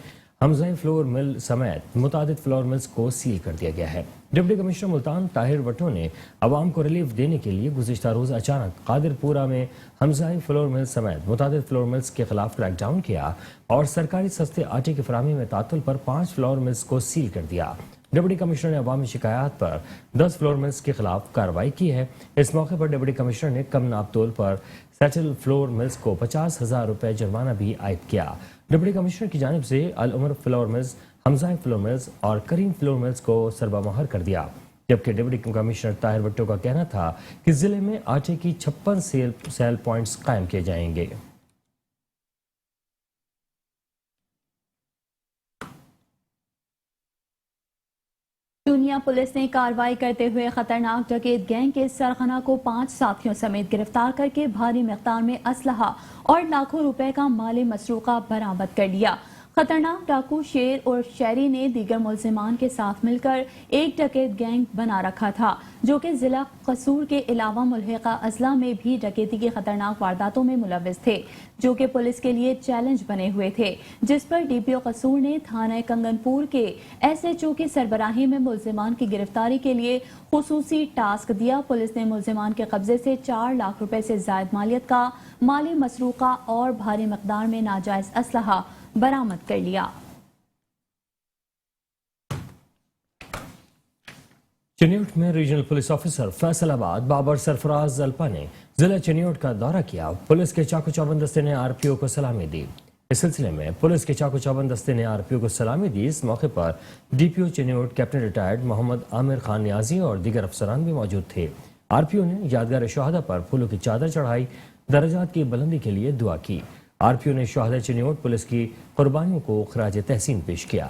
حمزہ فلور مل سمیت متعدد فلور ملز کو سیل کر دیا گیا ہے۔ ڈپٹی کمشنر ملتان طاہر وٹو نے عوام کو ریلیف دینے کے لیے گزشتہ روز اچانک قادر پورہ میں حمزہ فلور مل سمیت متعدد فلور ملز کے خلاف کریک ڈاؤن کیا اور سرکاری سستے آٹے کی فراہمی میں تعطل پر 5 فلور ملز کو سیل کر دیا۔ ڈپٹی کمشنر نے عوامی شکایات پر 10 فلور ملز کے خلاف کارروائی کی ہے۔ اس موقع پر ڈپٹی کمشنر نے کم ناپ تول پر سیٹل فلور ملز کو 50,000 روپے جرمانہ بھی عائد کیا۔ ڈپٹی کمشنر کی جانب سے العمر فلور ملز، حمزہ فلور ملز اور کریم فلور ملز کو سربہ مہر کر دیا، جبکہ ڈپٹی کمشنر طاہر وٹو کا کہنا تھا کہ ضلع میں آٹے کی 56 سیل پوائنٹس قائم کیے جائیں گے۔ چونیا پولیس نے کارروائی کرتے ہوئے خطرناک ڈکیت گینگ کے سرغنہ کو 5 ساتھیوں سمیت گرفتار کر کے بھاری مقدار میں اسلحہ اور لاکھوں روپے کا مالی مسروقہ برآمد کر لیا۔ خطرناک ڈاکو شیر اور شیری نے دیگر ملزمان کے ساتھ مل کر ایک ڈکیت گینگ بنا رکھا تھا، جو کہ ضلع قصور کے علاوہ ملحقہ اضلاع میں بھی ڈکیتی کی خطرناک وارداتوں میں ملوث تھے، جو کہ پولیس کے لیے چیلنج بنے ہوئے تھے، جس پر ڈی پی او قصور نے تھانہ کنگن پور کے ایس ایچ او کی سربراہی میں ملزمان کی گرفتاری کے لیے خصوصی ٹاسک دیا۔ پولیس نے ملزمان کے قبضے سے 4 لاکھ روپے سے زائد مالیت کا مالی مسروقہ اور بھاری مقدار میں ناجائز اسلحہ برآمد کر لیا۔ چنیوٹ میں ریجنل پولیس آفیسر فیصل آباد بابر سرفراز الپا نے ضلع چنیوٹ کا دورہ کیا۔ پولیس کے چاقو چوبند دستے نے آر پی او کو سلامی دی۔ اس سلسلے میں پولیس کے چاقو چوبند دستے نے آر پی او کو سلامی دی۔ اس موقع پر ڈی پی او چنیوٹ کیپٹن ریٹائرڈ محمد عامر خان نیازی اور دیگر افسران بھی موجود تھے۔ آر پی او نے یادگار شہداء پر پھولوں کی چادر چڑھائی، درجات کی بلندی کے لیے دعا کی۔ آر پی او نے شہداء چنیوٹ پولیس کی قربانیوں کو خراج تحسین پیش کیا۔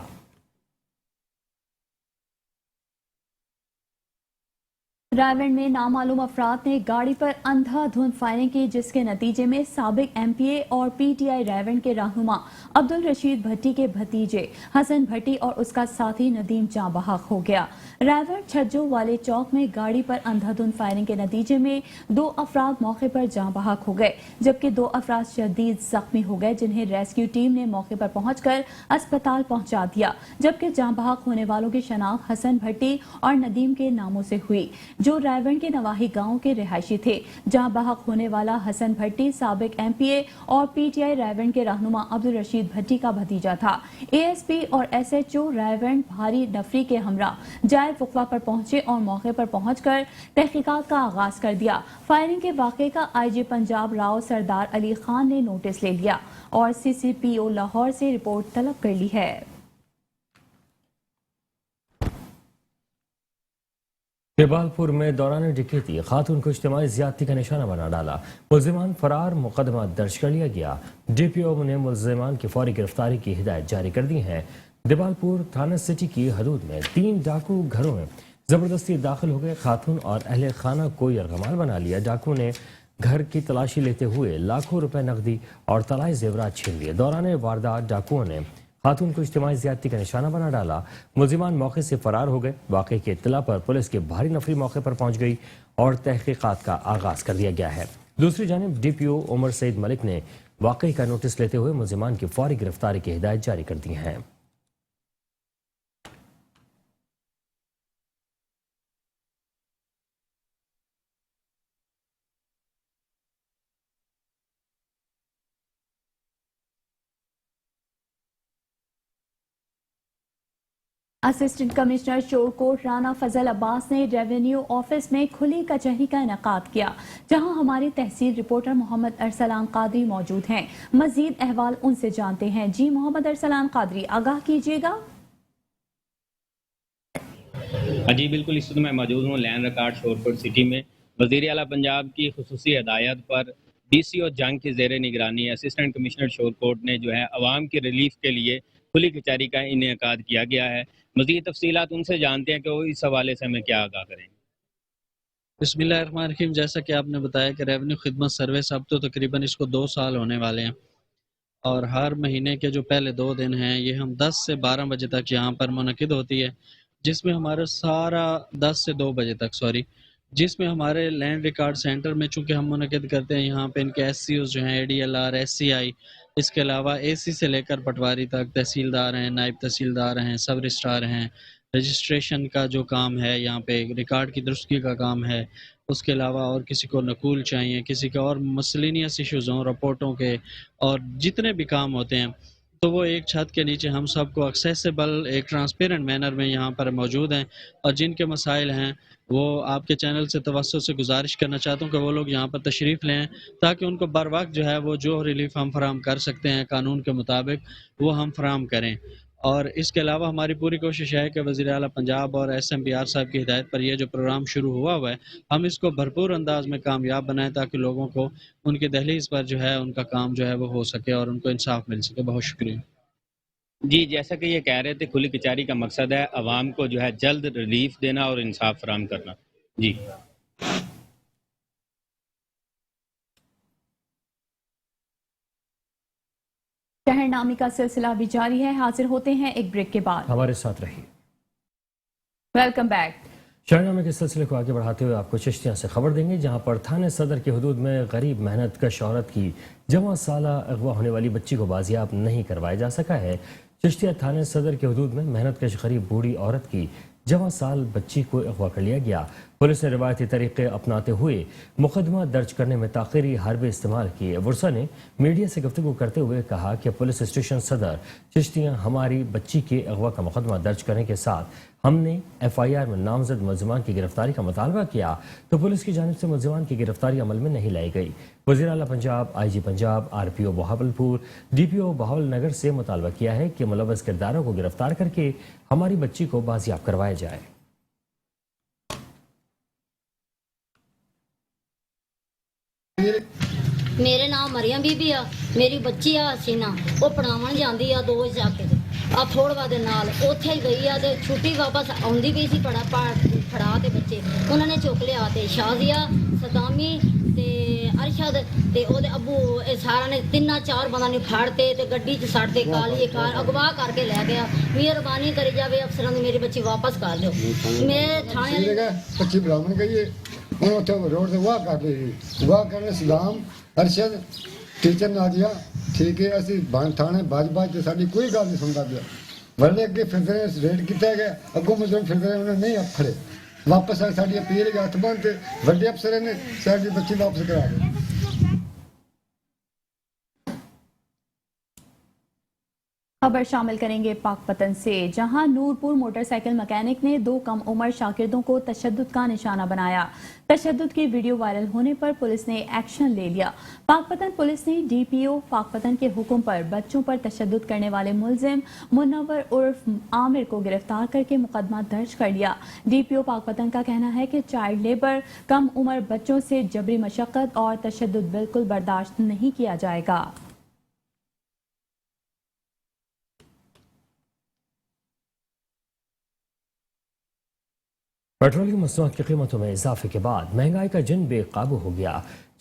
रायगढ़ में नामालूम अफराद ने गाड़ी पर अंधाधुंध फायरिंग की, जिसके नतीजे में साबिक एमपीए और पीटीआई रायगढ़ के रहनुमा अब्दुल रशीद भट्टी के भतीजे हसन भट्टी और उसका साथी नदीम जाँ बहक हो गया। रायगढ़ छज्जो वाले चौक में गाड़ी पर अंधाधुंध फायरिंग के नतीजे में 2 अफराद मौके पर जाँ बहक हो गए, जबकि 2 अफराद शदीद जख्मी हो गए, जिन्हें रेस्क्यू टीम ने मौके पर पहुंचकर अस्पताल पहुंचा दिया। जबकि जाँ बहक होने वालों की शनाख्त हसन भट्टी और नदीम के नामों से हुई, जो रायगढ़ के नवाही गांव के रिहायशी थे। जहां बहक होने वाला हसन भट्टी साबिक एमपीए और पीटीआई रायगढ़ के रहनुमा अब्दुल रशीद भट्टी का भतीजा था। एएसपी और एसएचओ रायगढ़ भारी नफरी के हमरा जाए वक्फा पर पहुंचे और मौके पर पहुंचकर तहकीकात का आगाज कर दिया। फायरिंग के वाक़े का आईजी पंजाब राव सरदार अली खान ने नोटिस ले लिया और सीसीपीओ लाहौर से रिपोर्ट तलब कर ली है। जबालपुर में दौरान डकैती खातून को इज्तिमाई ज्यादती का निशाना बना डाला, मुल्जिमान फरार, मुकदमा दर्ज कर लिया गया। डीपीओ ने मुल्जिमान की फौरी गिरफ्तारी की हिदायत जारी कर दी है। जबालपुर थाना सिटी की हदूद में 3 डाकू घरों में जबरदस्ती दाखिल हो गए। खातून और अहले खाना को यरगमाल बना लिया। डाकू ने घर की तलाशी लेते हुए लाखों रुपए नकदी और तलाई जेवरात छीन लिए। दौरान वारदात डाकुओं ने खातून को इज्तिमाई ज्यादती का निशाना बना डाला। मुल्जिमान मौके से फरार हो गए। वाक़े की इत्तला पर पुलिस की भारी नफरी मौके पर पहुंच गई और तहकीकात का आगाज कर दिया गया है। दूसरी जानिब डीपीओ उमर सईद मलिक ने वाक़े का नोटिस लेते हुए मुल्जिमान की फौरी गिरफ्तारी की हिदायत जारी कर दी है। असिस्टेंट कमिश्नर शोरकोट राना फजल अब्बास ने रेवेन्यू ऑफिस में खुली कचहरी का इनेकाद किया, जहां हमारे तहसील रिपोर्टर मोहम्मद अरसलान कादरी मौजूद हैं। मजीद अहवाल उनसे जानते हैं। जी मोहम्मद अरसलान कादरी, आगाह कीजिएगा। जी बिल्कुल, इस वक्त मैं मौजूद हूँ लैंड रिकॉर्ड शोरकोट सिटी में। वज़ीर आला पंजाब की खुसूसी हदायत पर डीसीओ जंग की ज़ेर निगरानी असिस्टेंट कमिश्नर शोरकोट ने जो है अवाम की रिलीफ के लिए खुली कचहरी का इनेकाद किया गया है। मज़ीद तफसीलात उनसे जानते हैं कि वो इस हवाले से हमें क्या आगाह करेंगे। बिस्मिल्लाहिर्रहमानिर्रहीम, जैसा कि आपने बताया कि रेवेन्यू खिदमत सर्विस अब तो तकरीबन इसको 2 साल होने वाले हैं और हर महीने के जो पहले 2 दिन हैं ये हम 10 से 12 बजे तक यहाँ पर मुनक़िद होती है, जिसमें हमारा सारा 10 से 2 बजे तक जिसमें हमारे लैंड रिकॉर्ड सेंटर में चूँकि हम मुनक़िद करते हैं यहाँ पे इनके SCOs जो हैं ADLR, SCI, इसके अलावा AC से लेकर पटवारी तक, तहसीलदार हैं, नायब तहसीलदार हैं, सब रजिस्ट्रार हैं, रजिस्ट्रेशन का जो काम है यहाँ पे रिकॉर्ड की दुरुस्ती का काम है, उसके अलावा और किसी को नकूल चाहिए, किसी का और मसलिनियस इश्यूज़ हों रिपोर्टों के और जितने भी काम होते हैं, तो वो एक छत के नीचे हम सबको एक्सेसिबल एक ट्रांसपेरेंट मैनर में यहाँ पर मौजूद हैं। और जिनके मसाइल हैं वो आपके चैनल से तवज्जो से गुजारिश करना चाहता हूँ कि वो लोग यहाँ पर तशरीफ़ लें ताकि उनको बर वक्त जो है वो जो रिलीफ हम फराम कर सकते हैं कानून के मुताबिक वो हम फराम करें। और इसके अलावा हमारी पूरी कोशिश है कि वज़ीर आला पंजाब और SMPR साहब की हिदायत पर यह जो प्रोग्राम शुरू हुआ है हम इसको भरपूर अंदाज में कामयाब बनाएं ताकि लोगों को उनकी दहलीज पर जो है उनका काम जो है वो हो सके और उनको इंसाफ मिल सके। बहुत शुक्रिया। जी, जैसा कि ये कह रहे थे, खुली कचहरी का मकसद है अवाम को जो है जल्द रिलीफ देना और इंसाफ फराम करना। जी शहरनामी का सिलसिला भी जारी है। हाजिर होते हैं एक ब्रेक के बाद। हमारे साथ रहिए। Welcome back. शहरनामे के सिलसिले को आगे बढ़ाते हुए आपको चिश्तिया से खबर देंगे, जहां पर थाने सदर की हदूद में गरीब मेहनत कश औरत की जवां साला अगवा होने वाली बच्ची को बाजियाब नहीं करवाया जा सका है। चिश्तिया थाने सदर की हदूद में मेहनत कश गरीब बूढ़ी औरत की जवां साल बच्ची को अगवा कर लिया गया। पुलिस ने रिवायती तरीके अपनाते हुए मुकदमा दर्ज करने में ताख़ीरी हरबे इस्तेमाल किए। वर्षा ने मीडिया से गुफ्तगू करते हुए कहा कि पुलिस स्टेशन सदर चिश्तियाँ हमारी बच्ची के अगवा का मुकदमा दर्ज करने के साथ हमने FIR में नामजद मुल्जिमान की गिरफ्तारी का मुतालबा किया तो पुलिस की जानिब से मुल्जिमान की गिरफ्तारी अमल में नहीं लाई गई। वज़ीर आला Punjab, IG Punjab, RPO Bahawalpur, DPO Bahawalnagar से मुतालबा किया है कि मुलव्वस किरदारों को गिरफ्तार करके हमारी बच्ची को बाजियाब करवाया जाए। मेरे नाम मरियम बीबी आ, मेरी बच्ची आ हसीना, वो पढ़ावन जाती आ 2 जाके आ थोड़वा दे नाल उत्थे गई आ ते छुट्टी वापस आउंदी पई सी ਫੜਾ ਕੇ ਬੱਚੇ ਉਹਨਾਂ ਨੇ ਚੁੱਕ ਲਿਆ ਤੇ ਸ਼ਾਜ਼ੀਆ ਸਦਾਮੀ ਤੇ ਅਰਸ਼ਦ ਤੇ ਉਹਦੇ ਅੱਬੂ ਇਹ ਸਾਰਿਆਂ ਨੇ 3-4 ਬੰਦਿਆਂ ਨੇ ਫੜ ਤੇ ਗੱਡੀ 'ਚ ਸੱਟ ਤੇ ਕਾਲੀ ਕਾਰ ਅਗਵਾ ਕਰਕੇ ਲੈ ਗਿਆ। ਮਿਹਰਬਾਨੀ ਕਰੀ ਜਾਵੇ ਅਫਸਰਾਂ ਨੂੰ ਮੇਰੀ ਬੱਚੀ ਵਾਪਸ ਕਰ ਦਿਓ। ਮੈਂ ਥਾਣੇ ਬੱਚੀ ਬਰਾਮਦ ਕਰੀਏ ਹੁਣ ਉੱਥੇ ਰੋਡ ਤੇ ਵਾਹ ਕਰ ਰਹੀ ਵਾਹ ਕਰਨ ਸਲਾਮ ਅਰਸ਼ਦ ਟੀਚਰ ਨਾਦੀਆ ਠੀਕ ਹੈ ਅਸੀਂ ਥਾਣੇ ਬਾਜ ਤੇ ਸਾਡੀ ਕੋਈ ਗੱਲ ਨਹੀਂ ਸੁਣਦਾ ਪਿਆ ਵਰਲੇ ਅੱਗੇ ਫਿਰਦੇ ਰੇਡ ਕੀਤਾ ਗਿਆ ਅੱਗੋਂ ਮਜ਼ਦੂਰ ਫਿਰਦੇ ਉਹਨੇ ਨਹੀਂ ਫੜੇ ਵਾਪਸ ਆ ਸਾਡੀ ਅਪੀਲ ਦੇ ਹੱਥ ਬੰਨ ਤੇ ਵੱਡੇ ਅਫਸਰਾਂ ਨੇ ਸਾਡੀ ਬੱਚੀ ਵਾਪਸ ਕਰਾ ਦਿੱਤੀ। खबर शामिल करेंगे पाकपतन से, जहां नूरपुर मोटरसाइकिल मैकेनिक ने 2 कम उम्र शागिर्दों को तशद्दुद का निशाना बनाया। तशद्दुद की वीडियो वायरल होने पर पुलिस ने एक्शन ले लिया। पाकपतन पुलिस ने DPO पाकपतन के हुक्म पर बच्चों पर तशद्दुद करने वाले मुलजिम मुनव्वर उर्फ आमिर को गिरफ्तार करके मुकदमा दर्ज कर लिया। DPO पाकपतन का कहना है कि चाइल्ड लेबर, कम उम्र बच्चों से जबरी मशक्कत और तशद्दुद बिल्कुल बर्दाश्त नहीं किया जाएगा। पेट्रोलियम मसनूआत की कीमतों में इजाफे के बाद महंगाई का जिन बेकाबू हो गया।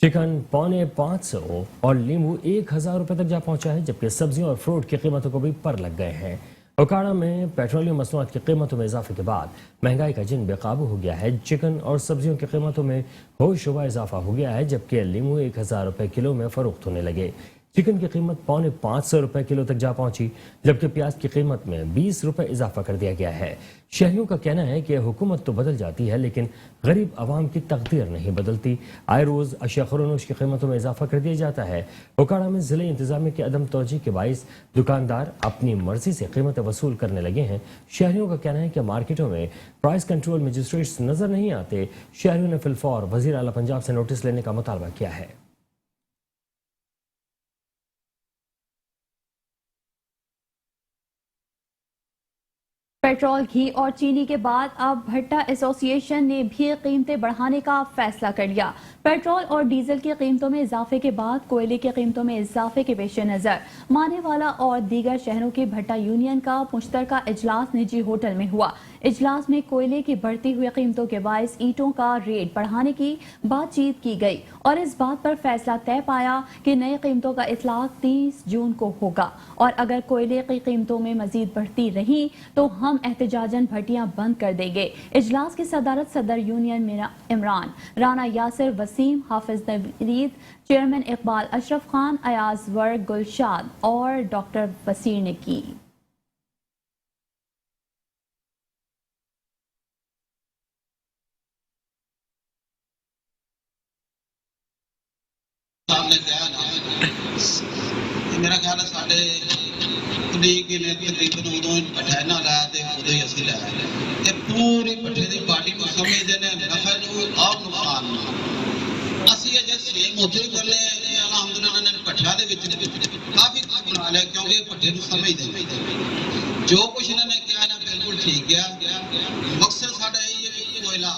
चिकन 450 और नींबू 1000 रुपये तक जा पहुंचा है, जबकि सब्जियों और फ्रूट की कीमतों को भी पर लग गए हैं। ओकाड़ा में पेट्रोलियम मसनूआत की कीमतों में इजाफे के बाद महंगाई का जिन बेकाबू हो गया है। चिकन और सब्जियों की कीमतों में होशरुबा इजाफा हो गया है, जबकि नींबू 1000 रुपये किलो में फरोख्त होने लगे। चिकन की कीमत 550 रुपये किलो तक जा पहुंची, जबकि प्याज की कीमत में 20 रुपये इजाफा कर दिया गया है। शहरियों का कहना है कि हुकूमत तो बदल जाती है, लेकिन गरीब आवाम की तकदीर नहीं बदलती। आए रोज अशिया खुरोनोश की कीमतों में इजाफा कर दिया जाता है। ओकाड़ा में जिले इंतजामिया की अदम तवज्जो के बाइस दुकानदार अपनी मर्जी से कीमतें वसूल करने लगे हैं। शहरियों का कहना है कि मार्केटों में प्राइस कंट्रोल मजिस्ट्रेट्स नजर नहीं आते। शहरियों ने फिलफौर वजीर आला पंजाब से नोटिस लेने का मुतालबा किया है। पेट्रोल, घी और चीनी के बाद अब भट्टा एसोसिएशन ने भी कीमतें बढ़ाने का फैसला कर लिया। पेट्रोल और डीजल की कीमतों में इजाफे के बाद कोयले की कीमतों में इजाफे के पेश नज़र मानेवाला और दीगर शहरों की भट्टा यूनियन का मुश्तरका इजलास निजी होटल में हुआ। इजलास में कोयले की बढ़ती हुई कीमतों के बायस ईंटों का रेट बढ़ाने की बातचीत की गई और इस बात पर फैसला तय पाया कि नई कीमतों का इतलाक 30 जून को होगा और अगर कोयले की कीमतों में मजीद बढ़ती रही तो हम एहतजाजन भट्टियां बंद कर देंगे। इजलास की सदारत सदर यूनियन इमरान, राना यासिर वसीम, हाफिज नवीद, चेयरमैन इकबाल अशरफ खान, अयाज वर्ग गुलशाद और डॉक्टर बसीर ने की। मेरा ख्याल है साढ़े तरीके ने तकरीबन उदों भट्ठा ना लाया तो उदों ही असं लाया कि पूरी भट्ठे की पार्टी को समझते हैं नफे और नुकसान असं अजे सेम उतो ही कर ले अलहमदुलिल्लाह ने भट्ठा काफ़ी कुछ बना लिया क्योंकि भट्ठे को समझते हैं जो कुछ इन्होंने किया ना बिल्कुल ठीक है। मकसद साढ़ा यही है कोयला।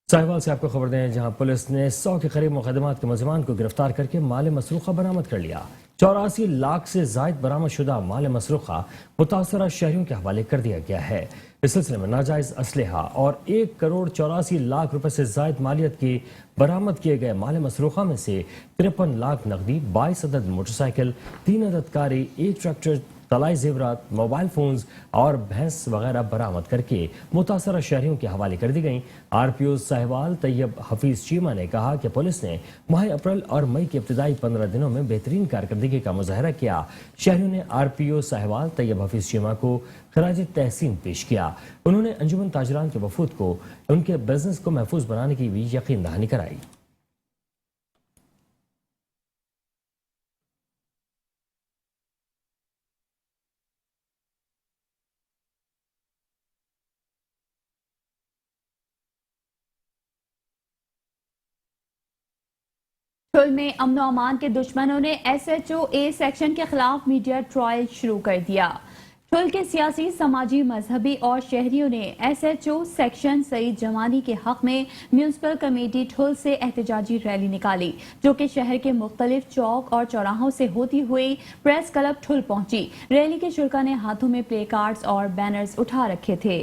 साहिवाल से आपको खबर दें, जहां पुलिस ने 100 के करीब मुकदमात के मुलजमान को गिरफ्तार करके माल मसरूखा बरामद कर लिया। 84 लाख से जायद बरामद शुदा माल मसरूखा मुतासरा शहरियों के हवाले कर दिया गया है। इस सिलसिले में नाजायज असलहा और 1 करोड़ 84 लाख रुपए से जायद मालियत की बरामद किए गए माल मसरूखा में से 53 लाख नकदी, 22 अदद मोटरसाइकिल, 3 अदद कारें, 1 ट्रैक्टर, तलाई जेवरात, मोबाइल फोन्स और भैंस वगैरह बरामद करके मुतासरा शहरियों के हवाले कर दी गई। RPO साहिवाल तैयब हफीज चीमा ने कहा कि पुलिस ने माह अप्रैल और मई के इब्तदाई 15 दिनों में बेहतरीन कारकर्दगी का मुजाहरा किया। शहरियों ने RPO साहिवाल तैयब हफीज चीमा को खराज तहसीन पेश किया। उन्होंने अंजुमन ताजरान के वफूद को उनके बिजनेस को महफूज बनाने की भी यकीन दहानी कराई। ठुल में अमनो अमान के दुश्मनों ने SHO A सेक्शन के खिलाफ मीडिया ट्रायल शुरू कर दिया। ठुल के सियासी, समाजी, मजहबी और शहरियों ने SHO सेक्शन सईद जमानी के हक में म्यूनिसिपल कमेटी ठुल से एहतजाजी रैली निकाली, जो कि शहर के मुख्तलिफ चौक और चौराहों से होती हुई प्रेस क्लब ठुल पहुंची। रैली के शुरका ने हाथों में प्ले कार्ड्स और बैनर्स उठा रखे थे।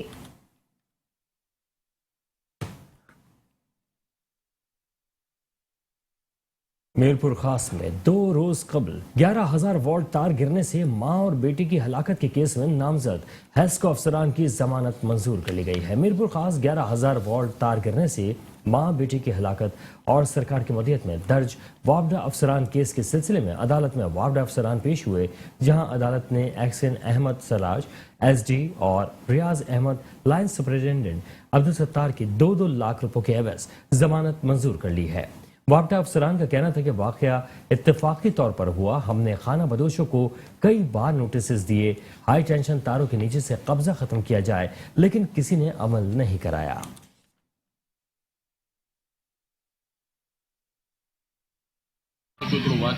میرپور خاص میں 2 روز قبل 11,000 وولٹ تار گرنے سے ماں اور بیٹی کی ہلاکت کے کیس میں نامزد ہیسکو افسران کی ضمانت منظور کر لی گئی ہے۔ میرپور خاص 11,000 وولٹ تار گرنے سے ماں بیٹی کی ہلاکت اور سرکار کی مدیت میں درج وابڈہ افسران کیس کے سلسلے میں عدالت میں وابڈہ افسران پیش ہوئے، جہاں عدالت نے احسن احمد سراج ایس ڈی اور ریاض احمد لائن سپرنٹینڈنٹ عبدالستار کی 2 لاکھ روپے کے عوض ضمانت منظور کر لی ہے۔ وابڈہ افسران کا کہنا تھا کہ واقعہ اتفاقی طور پر ہوا، ہم نے خانہ بدوشوں کو کئی بار نوٹسز دیے ہائی ٹینشن تاروں کے نیچے سے قبضہ ختم کیا جائے، لیکن کسی نے عمل نہیں کرایا۔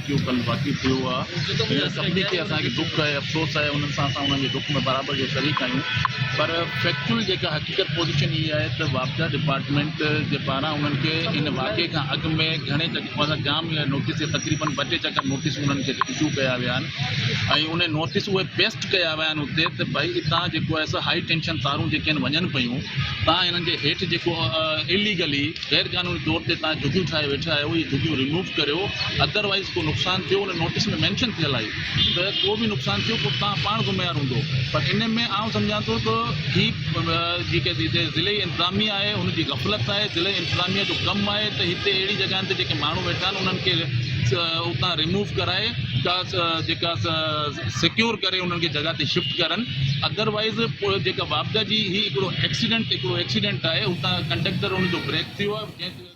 कल वाक़ई थियो आहे सभिनी खे असांखे दुख आहे, अफ़सोस आहे, उन्हनि सां असां उन्हनि जे दुख में बराबरि जो शरीक आहियूं, पर फैक्चुअल जेका हक़ीक़त पोजीशन इहा आहे त वापडा डिपार्टमेंट जे पारां उन्हनि खे इन वाक़े खां अॻु में घणे जाम नोटिस तक़रीबन 2 चकर नोटिस उन्हनि खे इशू कया विया आहिनि ऐं उन नोटिस उहे पेस्ट कया विया आहिनि उते त भई हितां जेको आहे हाई टेंशन तारूं जेके आहिनि वञनि पियूं, तव्हां हिननि जे हेठि जेको इलीगली गैर कानूनी तौर ते तव्हां झुगियूं ठाहे वेठा आहियो, इहे झुगियूं रिमूव करियो, अदरवाइज़ को नुक़सान थियो उन नोटिस में मेंशन थियल आहे त को बि नुक़सान थियो पोइ तव्हां पाण ज़िम्मेवार हूंदो। पर इन में आउं सम्झां थो त ही जेके ज़िले इंतिज़ामिया आहे हुनजी गफ़लत आहे, ज़िले इंतिज़ामिया जो कमु आहे त हिते अहिड़ी जॻहियुनि ते जेके माण्हू वेठा आहिनि उन्हनि खे उतां रिमूव कराए जेका सिक्योर करे उन्हनि खे जॻह ते शिफ्ट करनि, अदरवाइज़ जेका वापदा जी ही हिकिड़ो एक्सीडेंट आहे, हुतां कंडक्टर हुनजो ब्रेक थियो आहे।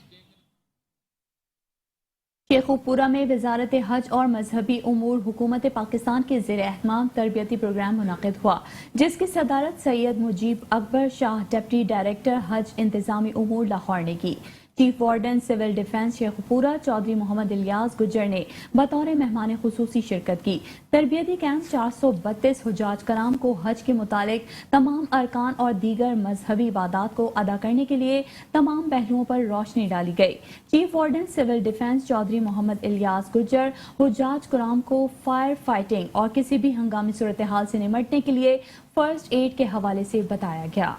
शेखुपुरा में वजारत हज और मजहबी उमूर हुकूमत पाकिस्तान के ज़ेर एहतमाम तरबियती प्रोग्राम मुनाकिद हुआ, जिसकी सदारत सैयद मुजीब अकबर शाह डिप्टी डायरेक्टर हज इंतजामी उमूर लाहौर ने की। Chief warden civil defence Sheikhupura Chaudhry Muhammad Ilyas Gujjar ने बतौर मेहमान खुसूसी शिरकत की। तरबियती कैंप 432 हुजाज कराम को हज के मुतालिक तमाम अरकान और दीगर मजहबी इबादत को अदा करने के लिए तमाम पहलुओं पर रोशनी डाली गई। Chief warden civil defence Chaudhry Muhammad Ilyas Gujjar हुजाज कराम को फायर फाइटिंग और किसी भी हंगामी सूरत हाल से निमटने के लिए फर्स्ट एड के हवाले से बताया गया।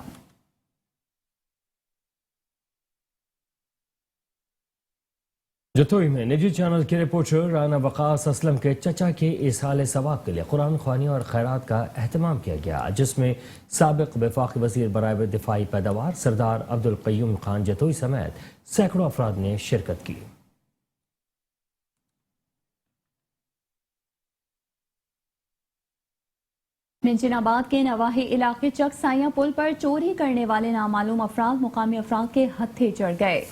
जतोई में निजी चैनल के रिपोर्टर राना वकास असलम के चचा के इसाले सवाब के लिए कुरान ख्वानी और खैरात का एहतमाम किया गया, जिसमें साबिक वफाकी वजीर बराए दिफाई पैदावार सरदार अब्दुल क़य्यूम खान जतोई समेत सैकड़ों अफराद ने शिरकत की। मिंचनाबाद के नवाही इलाके चक साइया पुल पर चोरी करने वाले नामालूम अफराद मुकामी अफराद के हत्थे चढ़ गए।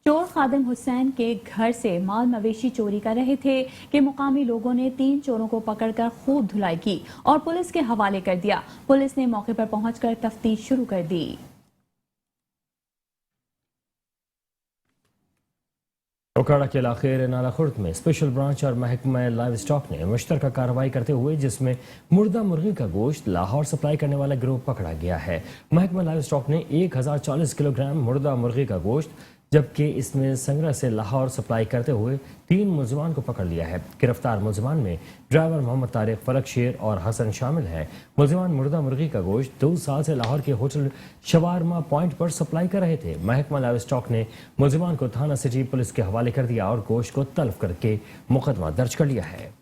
चोर खादिम हुसैन के घर से माल मवेशी चोरी कर रहे थे कि मुकामी लोगों ने 3 चोरों को पकड़कर खूब धुलाई की और पुलिस के हवाले कर दिया। पुलिस ने मौके पर पहुंचकर तफ्तीश शुरू कर दी। ओकाड़ा के इलाके रेनाला खुर्द में स्पेशल ब्रांच और महकमा लाइव स्टॉक ने मुश्तरका कार्रवाई करते हुए जिसमें मुर्दा मुर्गी का गोश्त लाहौर सप्लाई करने वाला गिरोह पकड़ा गया है। महकमा लाइव स्टॉक ने 1040 किलोग्राम मुर्दा मुर्गी का गोश्त, जबकि इसमें संग्रह से लाहौर सप्लाई करते हुए 3 मुलजमान को पकड़ लिया है। गिरफ्तार मुलजमान में ड्राइवर मोहम्मद तारिक, फलक शेर और हसन शामिल हैं। मुलजमान मुर्दा मुर्गी का गोश्त 2 साल से लाहौर के होटल शवारमा पॉइंट पर सप्लाई कर रहे थे। महकमा लाइव स्टॉक ने मुलजमान को थाना सिटी पुलिस के हवाले कर दिया और गोश्त को तलब करके मुकदमा दर्ज कर लिया है।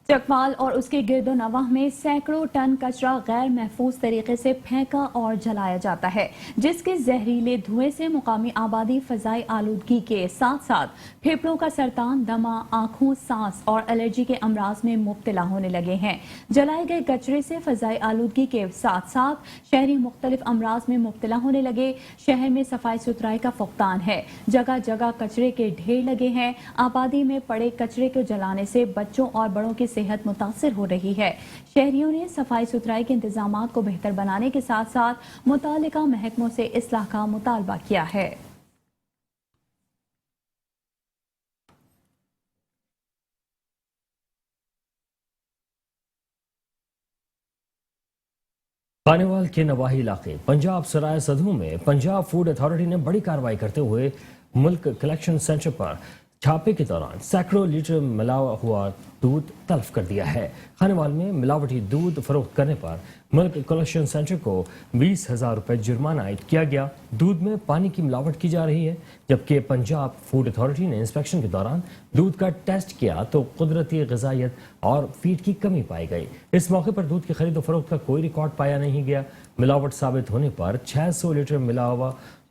चकवाल और उसके गिरदो नवाह में सैकड़ों टन कचरा गैर महफूज तरीके से फेंका और जलाया जाता है, जिसके जहरीले धुएं से मुकामी आबादी फजाई आलूदगी के साथ साथ फेफड़ों का सरतान, दमा, आंखों, सांस और एलर्जी के अमराज में मुब्तला होने लगे हैं। जलाए गए कचरे से फजाई आलूदगी के साथ साथ शहरी मुख्तलिफ अमराज में मुब्तला होने लगे। शहर में सफाई सुथराई का फुकदान है, जगह जगह कचरे के ढेर लगे हैं। आबादी में पड़े कचरे को जलाने से बच्चों और बड़ों की सेहत मुतासिर हो रही है। शहरियों ने सफाई सुथराई के इंतजामात को बेहतर बनाने के साथ साथ मुतालिका महकमों से इस्लाह का मुतालबा किया है। खानेवाल के नवाही इलाके पंजाब सराय सधू में पंजाब फूड अथॉरिटी ने बड़ी कार्रवाई करते हुए मुल्क कलेक्शन सेंटर पर छापे के दौरान सैकड़ों लीटर मिलावा हुआ दूध तल्फ कर दिया है। खानेवाल में मिलावटी दूध फरोख्त करने पर मिल्क कलेक्शन सेंटर को 20,000 रुपए जुर्माना आयद किया गया। दूध में पानी की मिलावट की जा रही है, जबकि पंजाब फूड अथॉरिटी ने इंस्पेक्शन के दौरान दूध का टेस्ट किया तो कुदरती ग़िज़ाइयत और फीड की कमी पाई गई। इस मौके पर दूध की खरीद और फरोख्त का कोई रिकॉर्ड पाया नहीं गया। मिलावट साबित होने पर 600 लीटर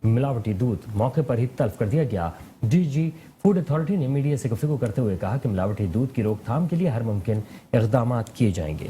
मिलावटी दूध मौके पर ही तल्फ कर दिया गया। डीजी फूड अथॉरिटी ने मीडिया से गुफ्तगू करते हुए कहा कि मिलावटी दूध की रोकथाम के लिए हर मुमकिन इक़दाम किए जाएंगे।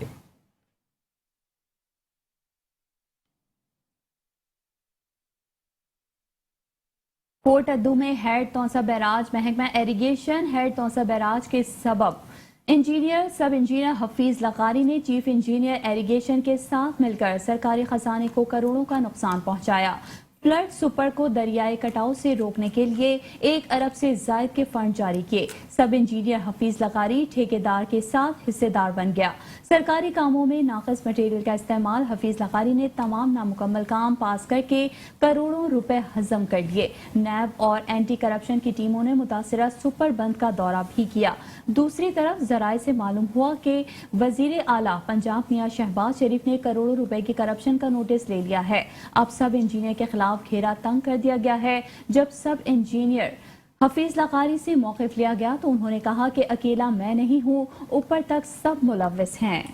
कोट अद्दू में हेड तौसा बैराज महकमा इरिगेशन हेड तौसा बैराज के सबब इंजीनियर सब इंजीनियर हफीज लकारी ने चीफ इंजीनियर इरिगेशन के साथ मिलकर सरकारी खजाने को करोड़ों का नुकसान पहुंचाया। फ्लड सुपर को दरियाई कटाव से रोकने के लिए 1 अरब से जायद के फंड जारी किए। सब इंजीनियर हफीज लकारी ठेकेदार के साथ हिस्सेदार बन गया। सरकारी कामों में नाक़िस मटेरियल का इस्तेमाल हफीज लकारी ने तमाम नामुकम्मल काम पास करके करोड़ों रुपए हजम कर लिए। नैब और एंटी करप्शन की टीमों ने मुतासिरा सुपर बंद का दौरा भी किया। दूसरी तरफ जराये से मालूम हुआ कि वजीर आला पंजाब मियां शहबाज शरीफ ने करोड़ों रुपए की करप्शन का नोटिस ले लिया है। अब सब इंजीनियर के खिलाफ घेरा तंग कर दिया गया है। जब सब इंजीनियर हफीज लकारी से मौक़िफ़ लिया गया तो उन्होंने कहा कि अकेला मैं नहीं हूं, ऊपर तक सब मुलव्विस हैं।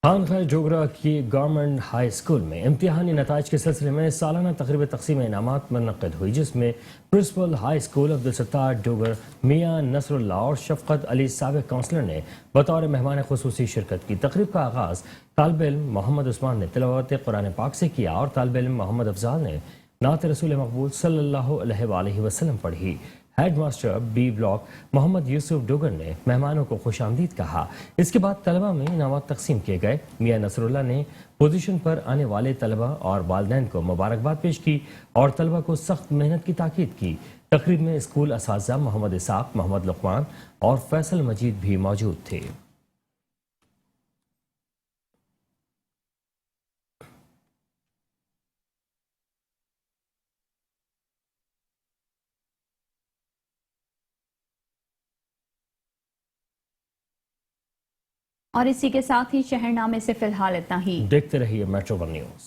खानखा जोगरा की गवर्नमेंट हाई स्कूल में इम्तिहानी नताइज के सिलसिले में सालाना तकरीब तकसीम इनामात मुनक़्क़िद हुई, जिसमें principal high school Abdul Sattar Dogar मियां नसरुल्लाह और शफकत अली साबिक़ काउंसलर ने बतौर मेहमान खुसूसी शिरकत की। तकरीब का आगाज़ तालिब इल्म मोहम्मद उस्मान ने तिलावत कुरान पाक से किया और तालिब इल्म मोहम्मद अफजाल ने नात रसूल मकबूल सल्लल्लाहु अलैहि वसल्लम पढ़ी। Head master B block Muhammad Yusuf Dogar ने मेहमानों को खुशामदीद कहा। इसके बाद तलबा में इनामात तकसीम किए गए। मियां नसरुल्लाह ने पोजीशन पर आने वाले तलबा और वालिदैन को मुबारकबाद पेश की और तलबा को सख्त मेहनत की ताकीद की। तकरीब में स्कूल असातिज़ा मोहम्मद इसाक, मोहम्मद लुक़मान और फैसल मजीद भी मौजूद थे। और इसी के साथ ही शहरनामे से फिलहाल इतना ही। देखते रहिए मेट्रो वन न्यूज़।